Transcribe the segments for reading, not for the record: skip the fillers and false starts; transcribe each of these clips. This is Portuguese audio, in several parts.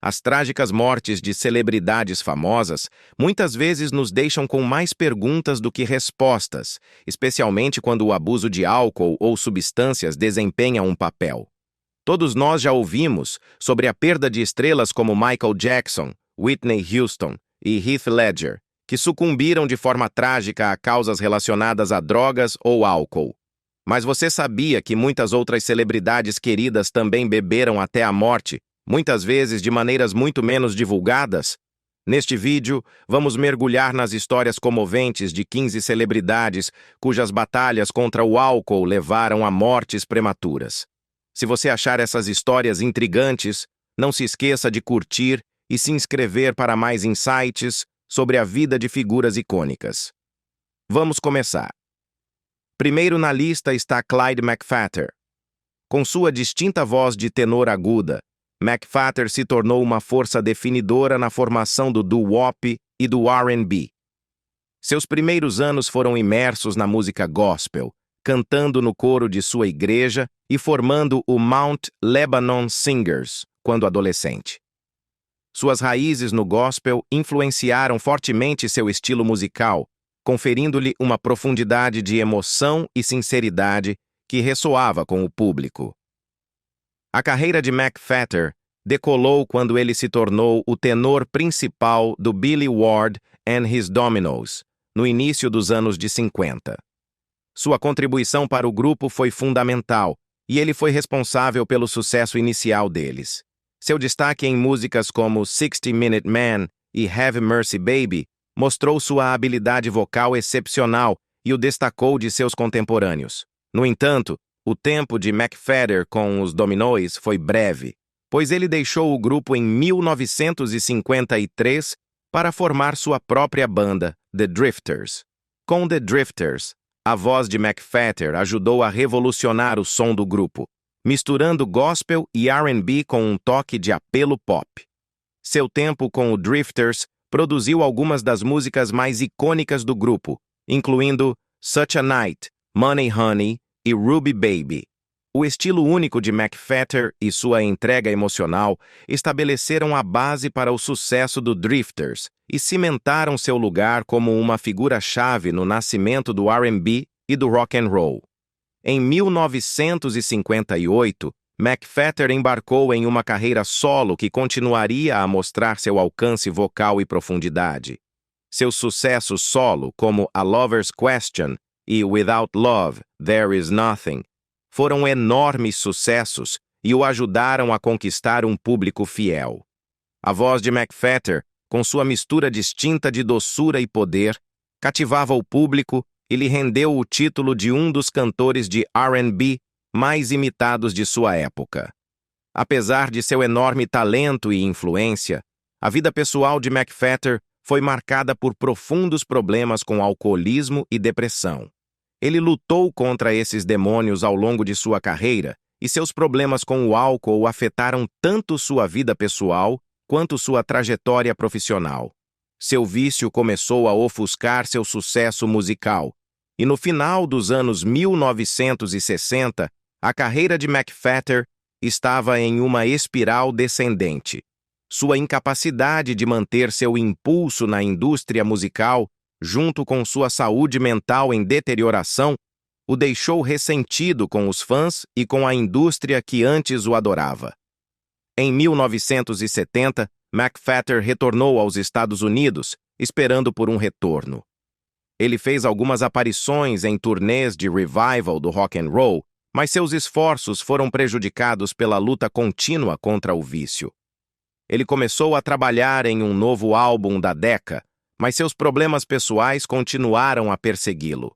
As trágicas mortes de celebridades famosas muitas vezes nos deixam com mais perguntas do que respostas, especialmente quando o abuso de álcool ou substâncias desempenha um papel. Todos nós já ouvimos sobre a perda de estrelas como Michael Jackson, Whitney Houston e Heath Ledger, que sucumbiram de forma trágica a causas relacionadas a drogas ou álcool. Mas você sabia que muitas outras celebridades queridas também beberam até a morte, muitas vezes de maneiras muito menos divulgadas? Neste vídeo, vamos mergulhar nas histórias comoventes de 15 celebridades cujas batalhas contra o álcool levaram a mortes prematuras. Se você achar essas histórias intrigantes, não se esqueça de curtir e se inscrever para mais insights sobre a vida de figuras icônicas. Vamos começar. Primeiro na lista está Clyde McPhatter. Com sua distinta voz de tenor aguda, McPhatter se tornou uma força definidora na formação do doo-wop e do R&B. Seus primeiros anos foram imersos na música gospel, cantando no coro de sua igreja e formando o Mount Lebanon Singers quando adolescente. Suas raízes no gospel influenciaram fortemente seu estilo musical, conferindo-lhe uma profundidade de emoção e sinceridade que ressoava com o público. A carreira de McPhatter decolou quando ele se tornou o tenor principal do Billy Ward and His Dominoes, no início dos anos de 50. Sua contribuição para o grupo foi fundamental, e ele foi responsável pelo sucesso inicial deles. Seu destaque em músicas como 60 Minute Man e Have Mercy Baby mostrou sua habilidade vocal excepcional e o destacou de seus contemporâneos. No entanto, o tempo de McPhatter com os Dominoes foi breve, pois ele deixou o grupo em 1953 para formar sua própria banda, The Drifters. Com The Drifters, a voz de McPhatter ajudou a revolucionar o som do grupo, misturando gospel e R&B com um toque de apelo pop. Seu tempo com o Drifters produziu algumas das músicas mais icônicas do grupo, incluindo Such a Night, Money Honey e Ruby Baby. O estilo único de McPhatter e sua entrega emocional estabeleceram a base para o sucesso do Drifters e cimentaram seu lugar como uma figura-chave no nascimento do R&B e do rock and roll. Em 1958, McPhatter embarcou em uma carreira solo que continuaria a mostrar seu alcance vocal e profundidade. Seus sucessos solo, como A Lover's Question e Without Love, There Is Nothing, foram enormes sucessos e o ajudaram a conquistar um público fiel. A voz de McPhatter, com sua mistura distinta de doçura e poder, cativava o público e lhe rendeu o título de um dos cantores de R&B mais imitados de sua época. Apesar de seu enorme talento e influência, a vida pessoal de McPhatter foi marcada por profundos problemas com alcoolismo e depressão. Ele lutou contra esses demônios ao longo de sua carreira, e seus problemas com o álcool afetaram tanto sua vida pessoal quanto sua trajetória profissional. Seu vício começou a ofuscar seu sucesso musical, e no final dos anos 1960, a carreira de McPhatter estava em uma espiral descendente. Sua incapacidade de manter seu impulso na indústria musical, junto com sua saúde mental em deterioração, o deixou ressentido com os fãs e com a indústria que antes o adorava. Em 1970, McPhatter retornou aos Estados Unidos, esperando por um retorno. Ele fez algumas aparições em turnês de revival do rock and roll, mas seus esforços foram prejudicados pela luta contínua contra o vício. Ele começou a trabalhar em um novo álbum da Decca, mas seus problemas pessoais continuaram a persegui-lo.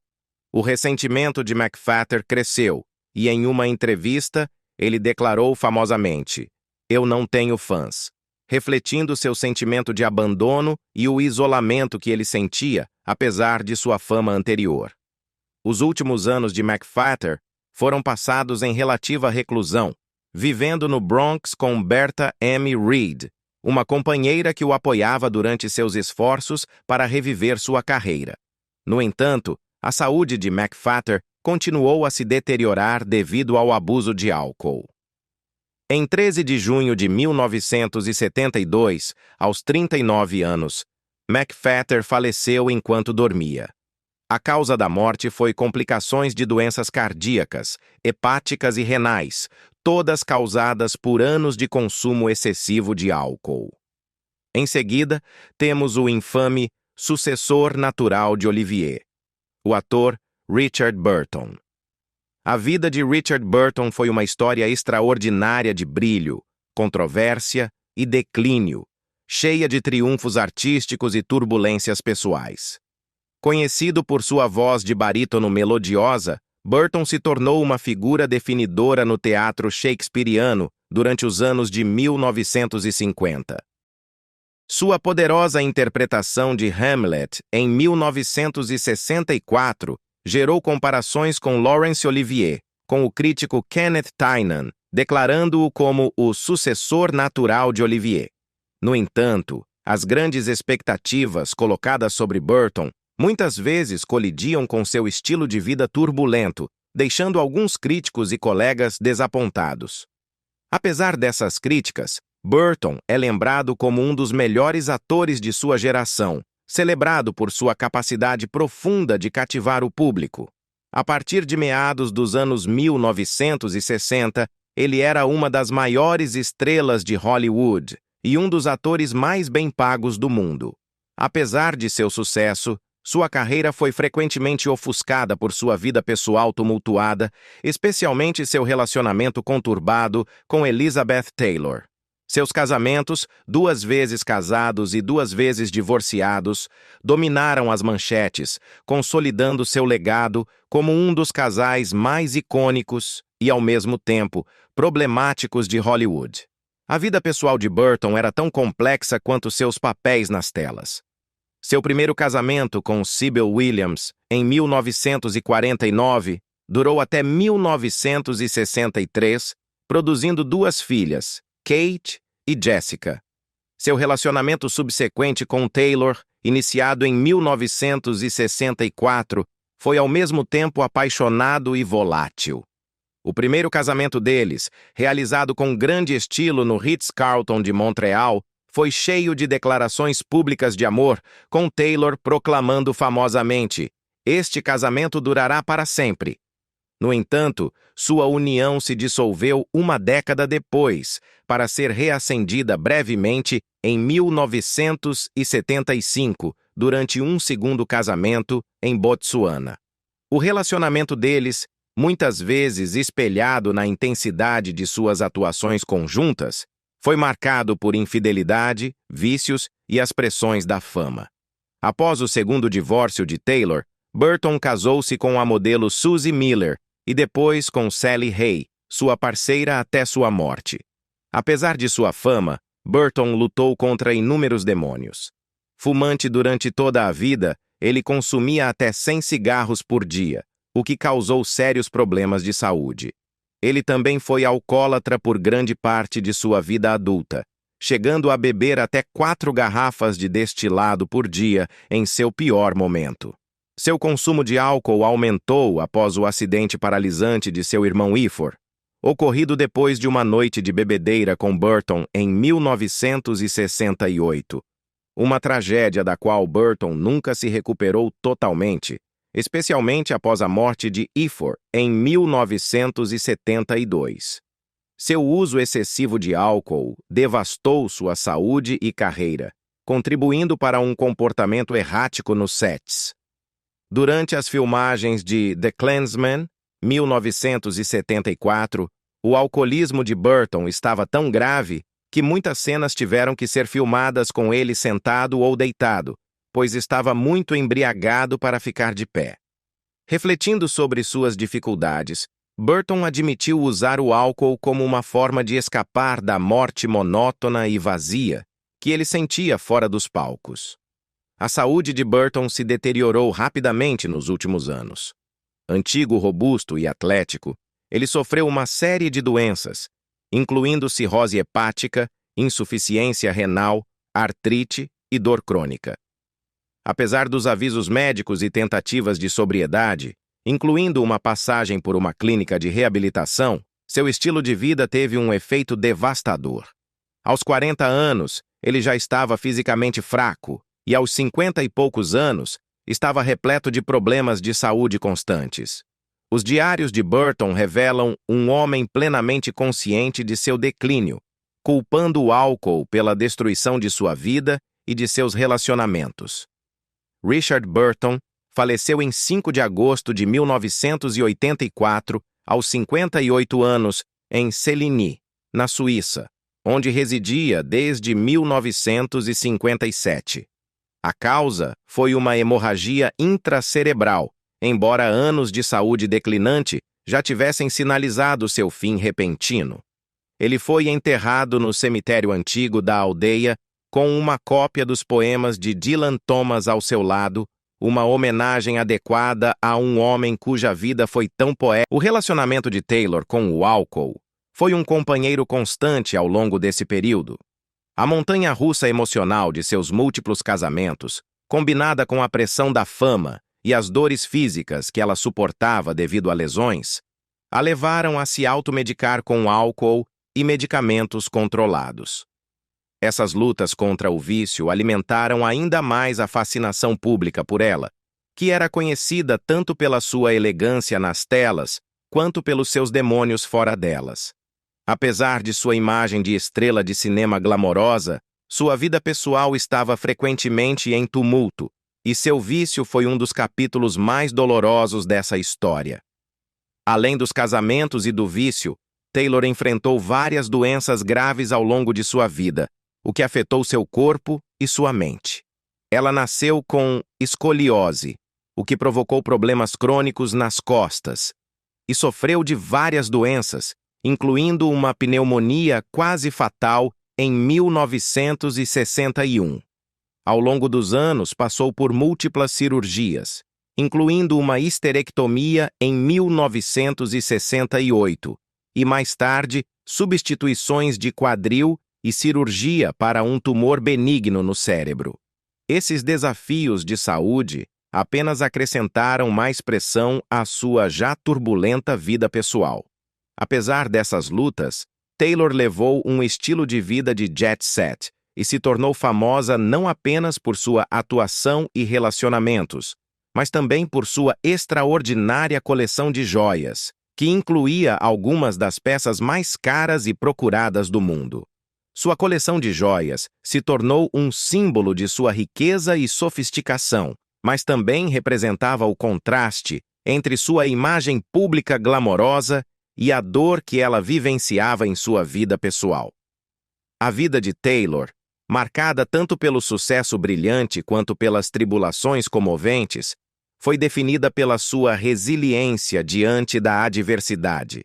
O ressentimento de McPhatter cresceu, e em uma entrevista, ele declarou famosamente: "Eu não tenho fãs", refletindo seu sentimento de abandono e o isolamento que ele sentia, apesar de sua fama anterior. Os últimos anos de McPhatter foram passados em relativa reclusão, vivendo no Bronx com Bertha M. Reed, uma companheira que o apoiava durante seus esforços para reviver sua carreira. No entanto, a saúde de McPhatter continuou a se deteriorar devido ao abuso de álcool. Em 13 de junho de 1972, aos 39 anos, McPhatter faleceu enquanto dormia. A causa da morte foi complicações de doenças cardíacas, hepáticas e renais, todas causadas por anos de consumo excessivo de álcool. Em seguida, temos o infame sucessor natural de Olivier, o ator Richard Burton. A vida de Richard Burton foi uma história extraordinária de brilho, controvérsia e declínio, cheia de triunfos artísticos e turbulências pessoais. Conhecido por sua voz de barítono melodiosa, Burton se tornou uma figura definidora no teatro shakespeariano durante os anos de 1950. Sua poderosa interpretação de Hamlet em 1964 gerou comparações com Laurence Olivier, com o crítico Kenneth Tynan, declarando-o como o sucessor natural de Olivier. No entanto, as grandes expectativas colocadas sobre Burton muitas vezes colidiam com seu estilo de vida turbulento, deixando alguns críticos e colegas desapontados. Apesar dessas críticas, Burton é lembrado como um dos melhores atores de sua geração, celebrado por sua capacidade profunda de cativar o público. A partir de meados dos anos 1960, ele era uma das maiores estrelas de Hollywood e um dos atores mais bem pagos do mundo. Apesar de seu sucesso, sua carreira foi frequentemente ofuscada por sua vida pessoal tumultuada, especialmente seu relacionamento conturbado com Elizabeth Taylor. Seus casamentos, 2 vezes casados e 2 vezes divorciados, dominaram as manchetes, consolidando seu legado como um dos casais mais icônicos e, ao mesmo tempo, problemáticos de Hollywood. A vida pessoal de Burton era tão complexa quanto seus papéis nas telas. Seu primeiro casamento com Sybil Williams, em 1949, durou até 1963, produzindo 2 filhas, Kate e Jessica. Seu relacionamento subsequente com Taylor, iniciado em 1964, foi ao mesmo tempo apaixonado e volátil. O primeiro casamento deles, realizado com grande estilo no Ritz-Carlton de Montreal, foi cheio de declarações públicas de amor, com Taylor proclamando famosamente: "Este casamento durará para sempre." No entanto, sua união se dissolveu 1 década depois, para ser reacendida brevemente em 1975, durante um segundo casamento em Botsuana. O relacionamento deles, muitas vezes espelhado na intensidade de suas atuações conjuntas, foi marcado por infidelidade, vícios e as pressões da fama. Após o segundo divórcio de Taylor, Burton casou-se com a modelo Susie Miller e depois com Sally Hay, sua parceira até sua morte. Apesar de sua fama, Burton lutou contra inúmeros demônios. Fumante durante toda a vida, ele consumia até 100 cigarros por dia, o que causou sérios problemas de saúde. Ele também foi alcoólatra por grande parte de sua vida adulta, chegando a beber até 4 garrafas de destilado por dia em seu pior momento. Seu consumo de álcool aumentou após o acidente paralisante de seu irmão Ifor, ocorrido depois de uma noite de bebedeira com Burton em 1968. Uma tragédia da qual Burton nunca se recuperou totalmente, especialmente após a morte de Ifor em 1972. Seu uso excessivo de álcool devastou sua saúde e carreira, contribuindo para um comportamento errático nos sets. Durante as filmagens de The Klansman, 1974, o alcoolismo de Burton estava tão grave que muitas cenas tiveram que ser filmadas com ele sentado ou deitado, pois estava muito embriagado para ficar de pé. Refletindo sobre suas dificuldades, Burton admitiu usar o álcool como uma forma de escapar da morte monótona e vazia que ele sentia fora dos palcos. A saúde de Burton se deteriorou rapidamente nos últimos anos. Antigo, robusto e atlético, ele sofreu uma série de doenças, incluindo cirrose hepática, insuficiência renal, artrite e dor crônica. Apesar dos avisos médicos e tentativas de sobriedade, incluindo uma passagem por uma clínica de reabilitação, Seu estilo de vida teve um efeito devastador. Aos 40 anos, ele já estava fisicamente fraco e, aos 50 e poucos anos, estava repleto de problemas de saúde constantes. Os diários de Burton revelam um homem plenamente consciente de seu declínio, culpando o álcool pela destruição de sua vida e de seus relacionamentos. Richard Burton faleceu em 5 de agosto de 1984, aos 58 anos, em Celigny, na Suíça, onde residia desde 1957. A causa foi uma hemorragia intracerebral, embora anos de saúde declinante já tivessem sinalizado seu fim repentino. Ele foi enterrado no cemitério antigo da aldeia com uma cópia dos poemas de Dylan Thomas ao seu lado, uma homenagem adequada a um homem cuja vida foi tão poética. O relacionamento de Taylor com o álcool foi um companheiro constante ao longo desse período. A montanha-russa emocional de seus múltiplos casamentos, combinada com a pressão da fama e as dores físicas que ela suportava devido a lesões, a levaram a se automedicar com álcool e medicamentos controlados. Essas lutas contra o vício alimentaram ainda mais a fascinação pública por ela, que era conhecida tanto pela sua elegância nas telas quanto pelos seus demônios fora delas. Apesar de sua imagem de estrela de cinema glamourosa, sua vida pessoal estava frequentemente em tumulto, e seu vício foi um dos capítulos mais dolorosos dessa história. Além dos casamentos e do vício, Taylor enfrentou várias doenças graves ao longo de sua vida, o que afetou seu corpo e sua mente. Ela nasceu com escoliose, o que provocou problemas crônicos nas costas, e sofreu de várias doenças, incluindo uma pneumonia quase fatal em 1961. Ao longo dos anos, passou por múltiplas cirurgias, incluindo uma histerectomia em 1968, e mais tarde, substituições de quadril e cirurgia para um tumor benigno no cérebro. Esses desafios de saúde apenas acrescentaram mais pressão à sua já turbulenta vida pessoal. Apesar dessas lutas, Taylor levou um estilo de vida de jet set e se tornou famosa não apenas por sua atuação e relacionamentos, mas também por sua extraordinária coleção de joias, que incluía algumas das peças mais caras e procuradas do mundo. Sua coleção de joias se tornou um símbolo de sua riqueza e sofisticação, mas também representava o contraste entre sua imagem pública glamourosa e a dor que ela vivenciava em sua vida pessoal. A vida de Taylor, marcada tanto pelo sucesso brilhante quanto pelas tribulações comoventes, foi definida pela sua resiliência diante da adversidade.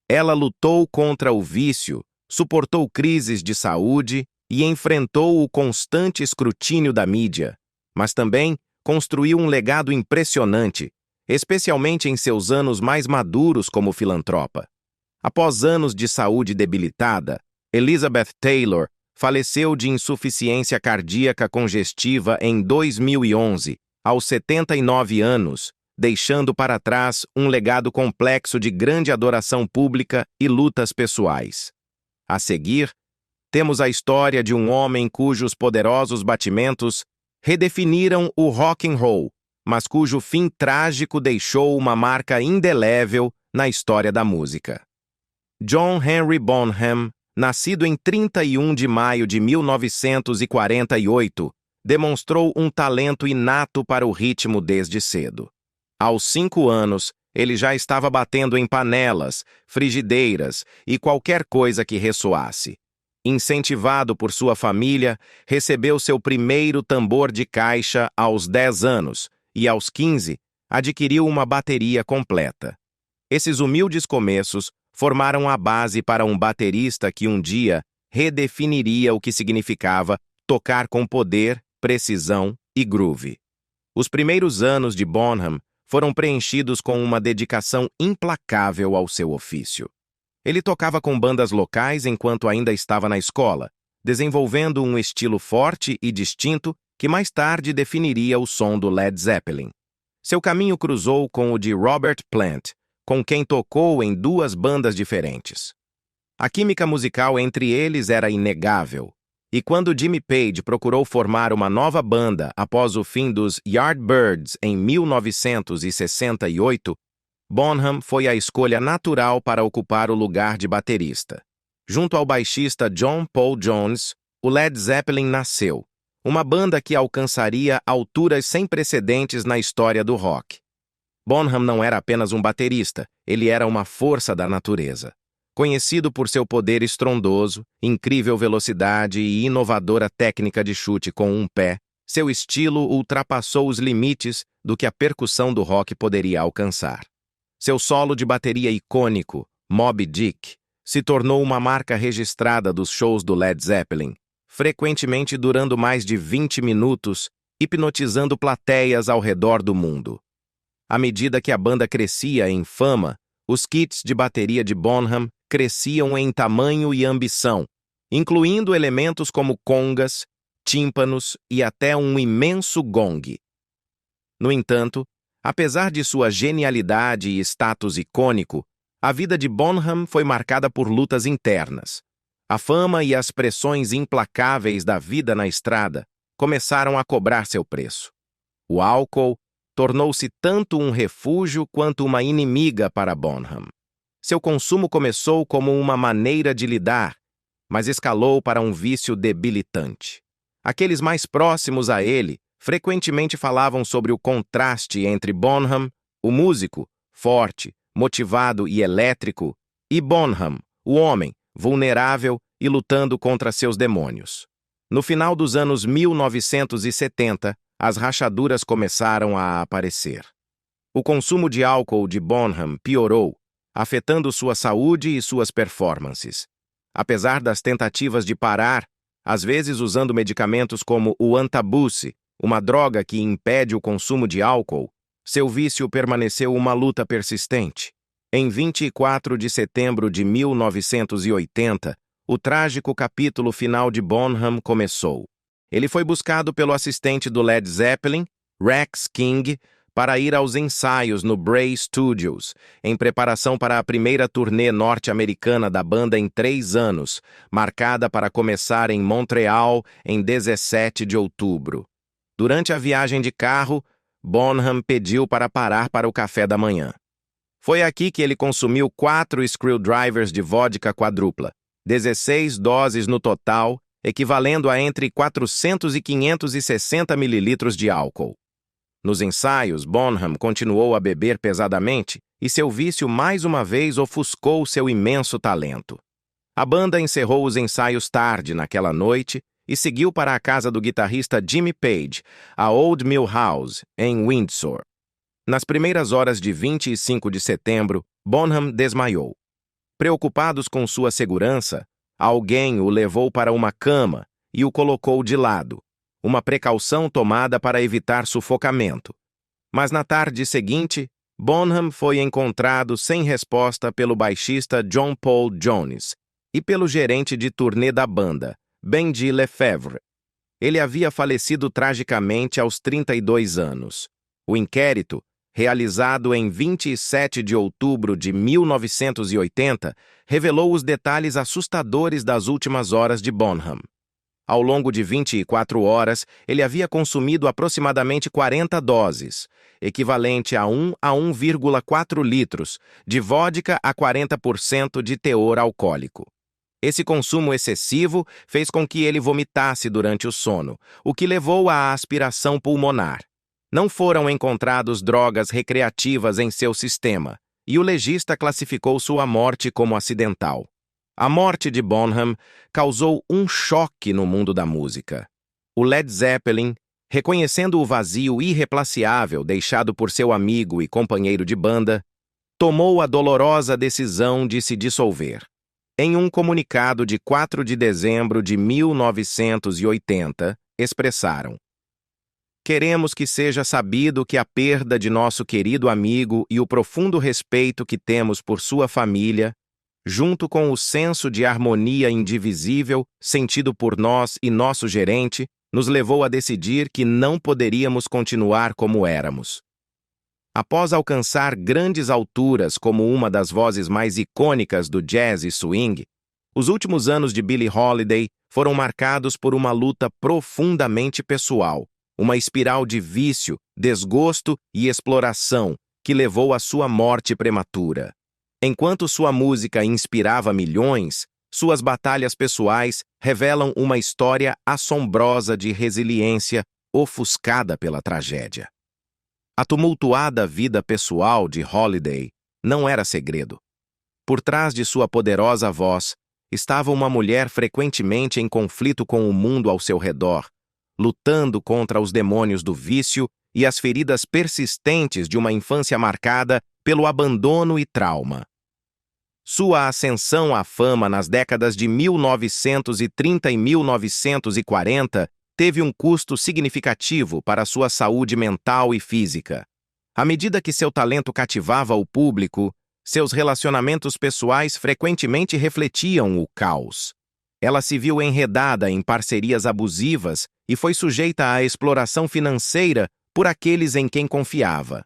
Ela lutou contra o vício, suportou crises de saúde e enfrentou o constante escrutínio da mídia, mas também construiu um legado impressionante, especialmente em seus anos mais maduros como filantropa. Após anos de saúde debilitada, Elizabeth Taylor faleceu de insuficiência cardíaca congestiva em 2011, aos 79 anos, deixando para trás um legado complexo de grande adoração pública e lutas pessoais. A seguir, temos a história de um homem cujos poderosos batimentos redefiniram o rock and roll, mas cujo fim trágico deixou uma marca indelével na história da música. John Henry Bonham, nascido em 31 de maio de 1948, demonstrou um talento inato para o ritmo desde cedo. Aos 5 anos, ele já estava batendo em panelas, frigideiras e qualquer coisa que ressoasse. Incentivado por sua família, recebeu seu primeiro tambor de caixa aos 10 anos e, aos 15, adquiriu uma bateria completa. Esses humildes começos formaram a base para um baterista que um dia redefiniria o que significava tocar com poder, precisão e groove. Os primeiros anos de Bonham foram preenchidos com uma dedicação implacável ao seu ofício. Ele tocava com bandas locais enquanto ainda estava na escola, desenvolvendo um estilo forte e distinto que mais tarde definiria o som do Led Zeppelin. Seu caminho cruzou com o de Robert Plant, com quem tocou em 2 bandas diferentes. A química musical entre eles era inegável, e quando Jimmy Page procurou formar uma nova banda após o fim dos Yardbirds em 1968, Bonham foi a escolha natural para ocupar o lugar de baterista. Junto ao baixista John Paul Jones, o Led Zeppelin nasceu, uma banda que alcançaria alturas sem precedentes na história do rock. Bonham não era apenas um baterista, ele era uma força da natureza. Conhecido por seu poder estrondoso, incrível velocidade e inovadora técnica de chute com um pé, seu estilo ultrapassou os limites do que a percussão do rock poderia alcançar. Seu solo de bateria icônico, Moby Dick, se tornou uma marca registrada dos shows do Led Zeppelin, frequentemente durando mais de 20 minutos, hipnotizando plateias ao redor do mundo. À medida que a banda crescia em fama, os kits de bateria de Bonham cresciam em tamanho e ambição, incluindo elementos como congas, tímpanos e até um imenso gong. No entanto, apesar de sua genialidade e status icônico, a vida de Bonham foi marcada por lutas internas. A fama e as pressões implacáveis da vida na estrada começaram a cobrar seu preço. O álcool tornou-se tanto um refúgio quanto uma inimiga para Bonham. Seu consumo começou como uma maneira de lidar, mas escalou para um vício debilitante. Aqueles mais próximos a ele frequentemente falavam sobre o contraste entre Bonham, o músico, forte, motivado e elétrico, e Bonham, o homem, vulnerável e lutando contra seus demônios. No final dos anos 1970, as rachaduras começaram a aparecer. O consumo de álcool de Bonham piorou, afetando sua saúde e suas performances. Apesar das tentativas de parar, às vezes usando medicamentos como o Antabuse, uma droga que impede o consumo de álcool, seu vício permaneceu uma luta persistente. Em 24 de setembro de 1980, o trágico capítulo final de Bonham começou. Ele foi buscado pelo assistente do Led Zeppelin, Rex King, para ir aos ensaios no Bray Studios, em preparação para a primeira turnê norte-americana da banda em 3 anos, marcada para começar em Montreal em 17 de outubro. Durante a viagem de carro, Bonham pediu para parar para o café da manhã. Foi aqui que ele consumiu 4 screwdrivers de vodka quadrupla, 16 doses no total, equivalendo a entre 400 e 560 mililitros de álcool. Nos ensaios, Bonham continuou a beber pesadamente e seu vício mais uma vez ofuscou seu imenso talento. A banda encerrou os ensaios tarde naquela noite e seguiu para a casa do guitarrista Jimmy Page, a Old Mill House, em Windsor. Nas primeiras horas de 25 de setembro, Bonham desmaiou. Preocupados com sua segurança, alguém o levou para uma cama e o colocou de lado, uma precaução tomada para evitar sufocamento. Mas na tarde seguinte, Bonham foi encontrado sem resposta pelo baixista John Paul Jones e pelo gerente de turnê da banda, Benji Lefebvre. Ele havia falecido tragicamente aos 32 anos. O inquérito, realizado em 27 de outubro de 1980, revelou os detalhes assustadores das últimas horas de Bonham. Ao longo de 24 horas, ele havia consumido aproximadamente 40 doses, equivalente a 1 a 1,4 litros, de vodka a 40% de teor alcoólico. Esse consumo excessivo fez com que ele vomitasse durante o sono, o que levou à aspiração pulmonar. Não foram encontradas drogas recreativas em seu sistema, e o legista classificou sua morte como acidental. A morte de Bonham causou um choque no mundo da música. O Led Zeppelin, reconhecendo o vazio irreplaciável deixado por seu amigo e companheiro de banda, tomou a dolorosa decisão de se dissolver. Em um comunicado de 4 de dezembro de 1980, expressaram: "Queremos que seja sabido que a perda de nosso querido amigo e o profundo respeito que temos por sua família, junto com o senso de harmonia indivisível sentido por nós e nosso gerente, nos levou a decidir que não poderíamos continuar como éramos. Após alcançar grandes alturas como uma das vozes mais icônicas do jazz e swing, os últimos anos de Billie Holiday foram marcados por uma luta profundamente pessoal, uma espiral de vício, desgosto e exploração que levou à sua morte prematura. Enquanto sua música inspirava milhões, suas batalhas pessoais revelam uma história assombrosa de resiliência ofuscada pela tragédia. A tumultuada vida pessoal de Holiday não era segredo. Por trás de sua poderosa voz, estava uma mulher frequentemente em conflito com o mundo ao seu redor, lutando contra os demônios do vício e as feridas persistentes de uma infância marcada pelo abandono e trauma. Sua ascensão à fama nas décadas de 1930 e 1940 teve um custo significativo para sua saúde mental e física. À medida que seu talento cativava o público, seus relacionamentos pessoais frequentemente refletiam o caos. Ela se viu enredada em parcerias abusivas e foi sujeita à exploração financeira por aqueles em quem confiava.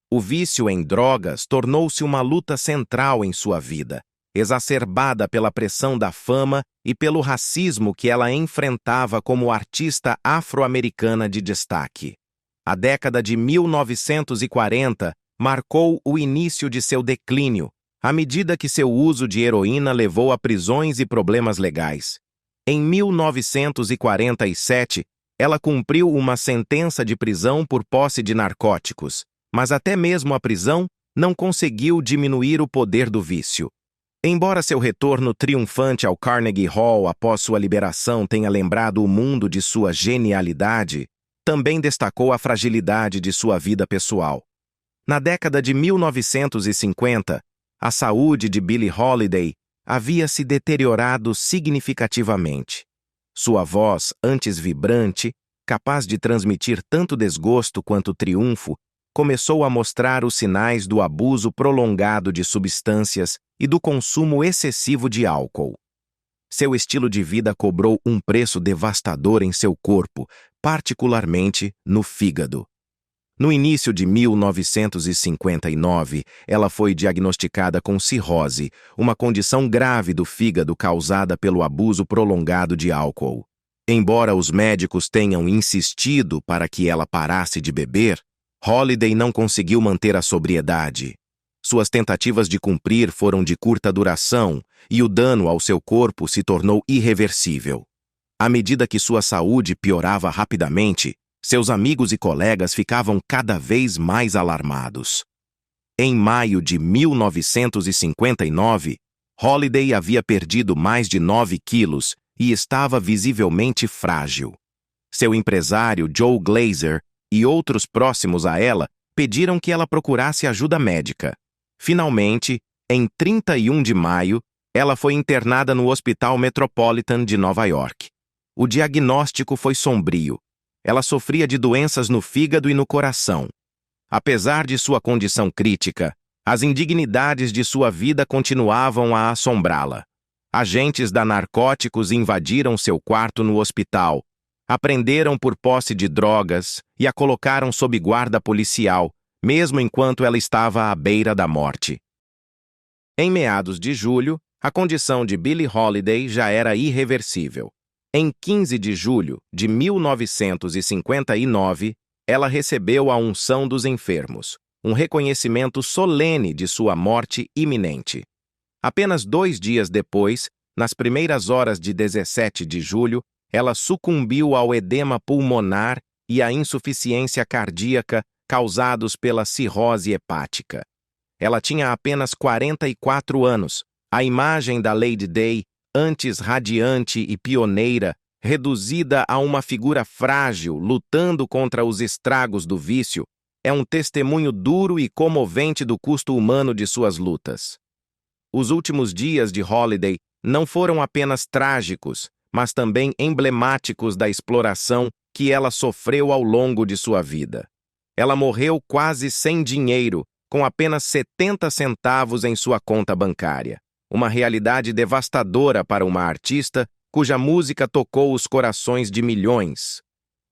O vício em drogas tornou-se uma luta central em sua vida, exacerbada pela pressão da fama e pelo racismo que ela enfrentava como artista afro-americana de destaque. A década de 1940 marcou o início de seu declínio, à medida que seu uso de heroína levou a prisões e problemas legais. Em 1947, ela cumpriu uma sentença de prisão por posse de narcóticos, mas até mesmo a prisão não conseguiu diminuir o poder do vício. Embora seu retorno triunfante ao Carnegie Hall após sua liberação tenha lembrado o mundo de sua genialidade, também destacou a fragilidade de sua vida pessoal. Na década de 1950, a saúde de Billie Holiday havia se deteriorado significativamente. Sua voz, antes vibrante, capaz de transmitir tanto desgosto quanto triunfo, começou a mostrar os sinais do abuso prolongado de substâncias e do consumo excessivo de álcool. Seu estilo de vida cobrou um preço devastador em seu corpo, particularmente no fígado. No início de 1959, ela foi diagnosticada com cirrose, uma condição grave do fígado causada pelo abuso prolongado de álcool. Embora os médicos tenham insistido para que ela parasse de beber, Holiday não conseguiu manter a sobriedade. Suas tentativas de cumprir foram de curta duração e o dano ao seu corpo se tornou irreversível. À medida que sua saúde piorava rapidamente, seus amigos e colegas ficavam cada vez mais alarmados. Em maio de 1959, Holiday havia perdido mais de 9 quilos e estava visivelmente frágil. Seu empresário, Joe Glazer, e outros próximos a ela pediram que ela procurasse ajuda médica. Finalmente, em 31 de maio, ela foi internada no Hospital Metropolitan de Nova York. O diagnóstico foi sombrio. Ela sofria de doenças no fígado e no coração. Apesar de sua condição crítica, as indignidades de sua vida continuavam a assombrá-la. Agentes da narcóticos invadiram seu quarto no hospital, apreenderam por posse de drogas e a colocaram sob guarda policial, mesmo enquanto ela estava à beira da morte. Em meados de julho, a condição de Billie Holiday já era irreversível. Em 15 de julho de 1959, ela recebeu a unção dos enfermos, um reconhecimento solene de sua morte iminente. Apenas 2 dias depois, nas primeiras horas de 17 de julho, ela sucumbiu ao edema pulmonar e à insuficiência cardíaca causados pela cirrose hepática. Ela tinha apenas 44 anos. A imagem da Lady Day, antes radiante e pioneira, reduzida a uma figura frágil lutando contra os estragos do vício, é um testemunho duro e comovente do custo humano de suas lutas. Os últimos dias de Holiday não foram apenas trágicos, mas também emblemáticos da exploração que ela sofreu ao longo de sua vida. Ela morreu quase sem dinheiro, com apenas 70 centavos em sua conta bancária. Uma realidade devastadora para uma artista cuja música tocou os corações de milhões.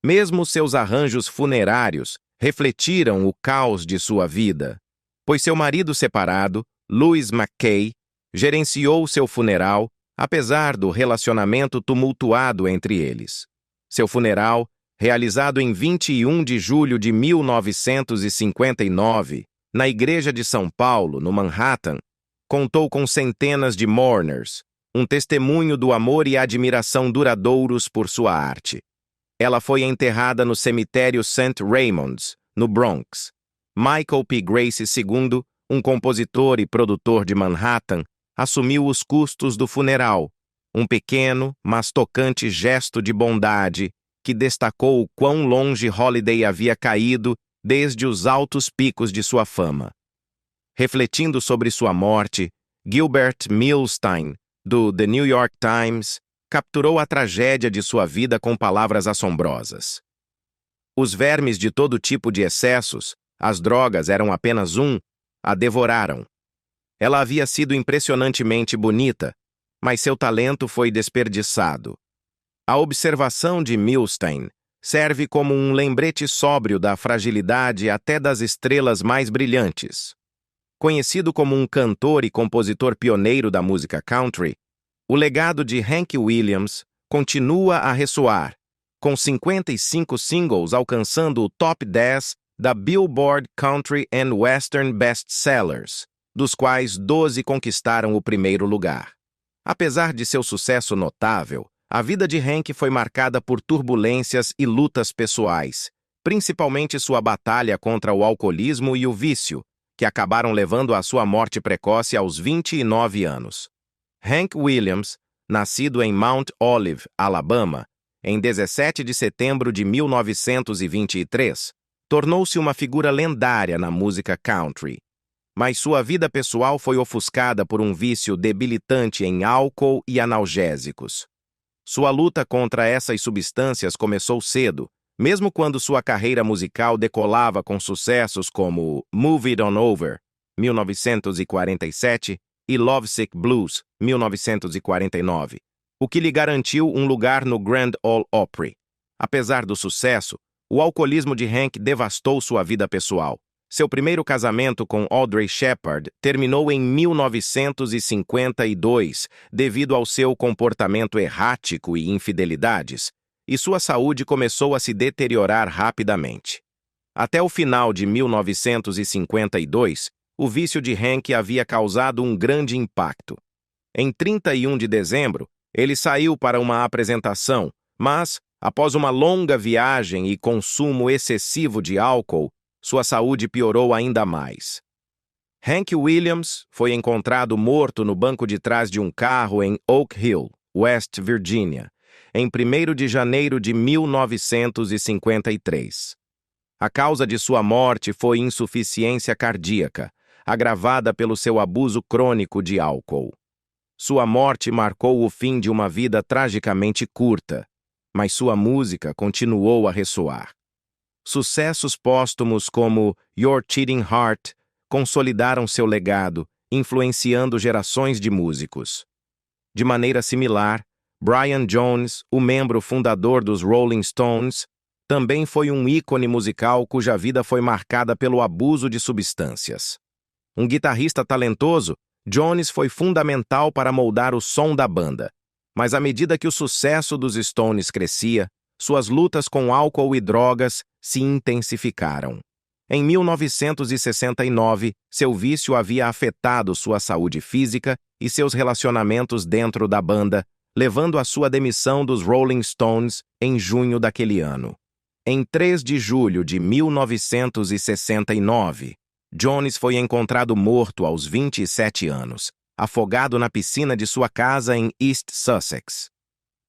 Mesmo seus arranjos funerários refletiram o caos de sua vida, pois seu marido separado, Louis McKay, gerenciou seu funeral, apesar do relacionamento tumultuado entre eles. Seu funeral, realizado em 21 de julho de 1959, na Igreja de São Paulo, no Manhattan, contou com centenas de mourners, um testemunho do amor e admiração duradouros por sua arte. Ela foi enterrada no cemitério St. Raymond's, no Bronx. Michael P. Gracie II, um compositor e produtor de Manhattan, assumiu os custos do funeral, um pequeno, mas tocante gesto de bondade que destacou o quão longe Holiday havia caído desde os altos picos de sua fama. Refletindo sobre sua morte, Gilbert Milstein, do The New York Times, capturou a tragédia de sua vida com palavras assombrosas. Os vermes de todo tipo de excessos, as drogas eram apenas a devoraram. Ela havia sido impressionantemente bonita, mas seu talento foi desperdiçado. A observação de Milstein serve como um lembrete sóbrio da fragilidade até das estrelas mais brilhantes. Conhecido como um cantor e compositor pioneiro da música country, o legado de Hank Williams continua a ressoar, com 55 singles alcançando o top 10 da Billboard Country and Western Best Sellers, dos quais 12 conquistaram o primeiro lugar. Apesar de seu sucesso notável, a vida de Hank foi marcada por turbulências e lutas pessoais, principalmente sua batalha contra o alcoolismo e o vício, que acabaram levando à sua morte precoce aos 29 anos. Hank Williams, nascido em Mount Olive, Alabama, em 17 de setembro de 1923, tornou-se uma figura lendária na música country. Mas sua vida pessoal foi ofuscada por um vício debilitante em álcool e analgésicos. Sua luta contra essas substâncias começou cedo, mesmo quando sua carreira musical decolava com sucessos como Move It On Over, 1947, e Lovesick Blues, 1949, o que lhe garantiu um lugar no Grand Ole Opry. Apesar do sucesso, o alcoolismo de Hank devastou sua vida pessoal. Seu primeiro casamento com Audrey Shepard terminou em 1952 devido ao seu comportamento errático e infidelidades, e sua saúde começou a se deteriorar rapidamente. Até o final de 1952, o vício de Hank havia causado um grande impacto. Em 31 de dezembro, ele saiu para uma apresentação, mas, após uma longa viagem e consumo excessivo de álcool, sua saúde piorou ainda mais. Hank Williams foi encontrado morto no banco de trás de um carro em Oak Hill, West Virginia, em 1º de janeiro de 1953. A causa de sua morte foi insuficiência cardíaca, agravada pelo seu abuso crônico de álcool. Sua morte marcou o fim de uma vida tragicamente curta, mas sua música continuou a ressoar. Sucessos póstumos como Your Cheating Heart consolidaram seu legado, influenciando gerações de músicos. De maneira similar, Brian Jones, o membro fundador dos Rolling Stones, também foi um ícone musical cuja vida foi marcada pelo abuso de substâncias. Um guitarrista talentoso, Jones foi fundamental para moldar o som da banda, mas à medida que o sucesso dos Stones crescia, suas lutas com álcool e drogas se intensificaram. Em 1969, seu vício havia afetado sua saúde física e seus relacionamentos dentro da banda, levando à sua demissão dos Rolling Stones em junho daquele ano. Em 3 de julho de 1969, Jones foi encontrado morto aos 27 anos, afogado na piscina de sua casa em East Sussex.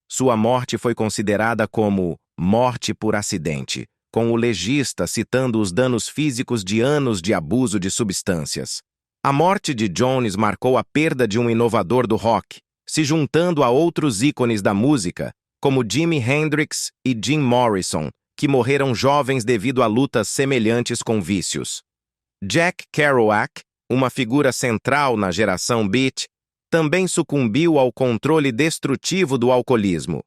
Sua morte foi considerada como morte por acidente, com o legista citando os danos físicos de anos de abuso de substâncias. A morte de Jones marcou a perda de um inovador do rock, se juntando a outros ícones da música, como Jimi Hendrix e Jim Morrison, que morreram jovens devido a lutas semelhantes com vícios. Jack Kerouac, uma figura central na geração beat, também sucumbiu ao controle destrutivo do alcoolismo.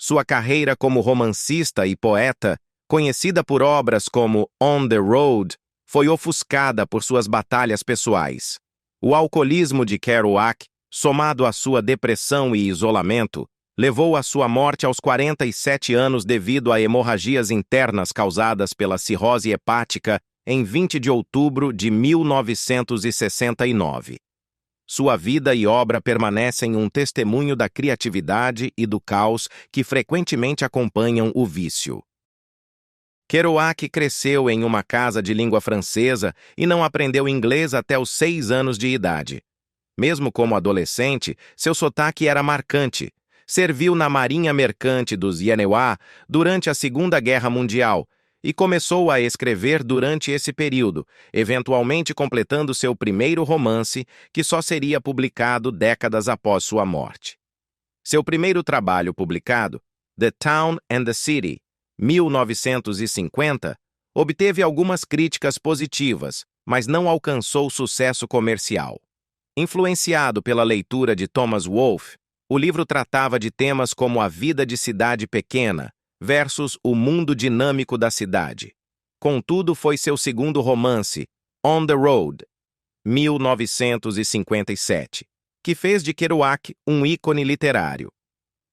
Sua carreira como romancista e poeta conhecida por obras como On the Road, foi ofuscada por suas batalhas pessoais. O alcoolismo de Kerouac, somado à sua depressão e isolamento, levou à sua morte aos 47 anos devido a hemorragias internas causadas pela cirrose hepática em 20 de outubro de 1969. Sua vida e obra permanecem um testemunho da criatividade e do caos que frequentemente acompanham o vício. Kerouac cresceu em uma casa de língua francesa e não aprendeu inglês até os 6 anos de idade. Mesmo como adolescente, seu sotaque era marcante. Serviu na Marinha Mercante dos Ienewa durante a Segunda Guerra Mundial e começou a escrever durante esse período, eventualmente completando seu primeiro romance, que só seria publicado décadas após sua morte. Seu primeiro trabalho publicado, The Town and the City, 1950, obteve algumas críticas positivas, mas não alcançou sucesso comercial. Influenciado pela leitura de Thomas Wolfe, o livro tratava de temas como a vida de cidade pequena versus o mundo dinâmico da cidade. Contudo, foi seu segundo romance, On the Road, 1957, que fez de Kerouac um ícone literário.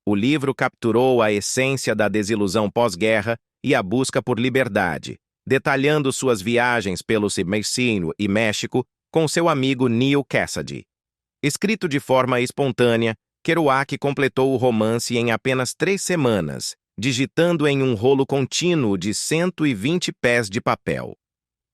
O livro capturou a essência da desilusão pós-guerra e a busca por liberdade, detalhando suas viagens pelo Submarino e México com seu amigo Neal Cassady. Escrito de forma espontânea, Kerouac completou o romance em apenas 3 semanas, digitando em um rolo contínuo de 120 pés de papel.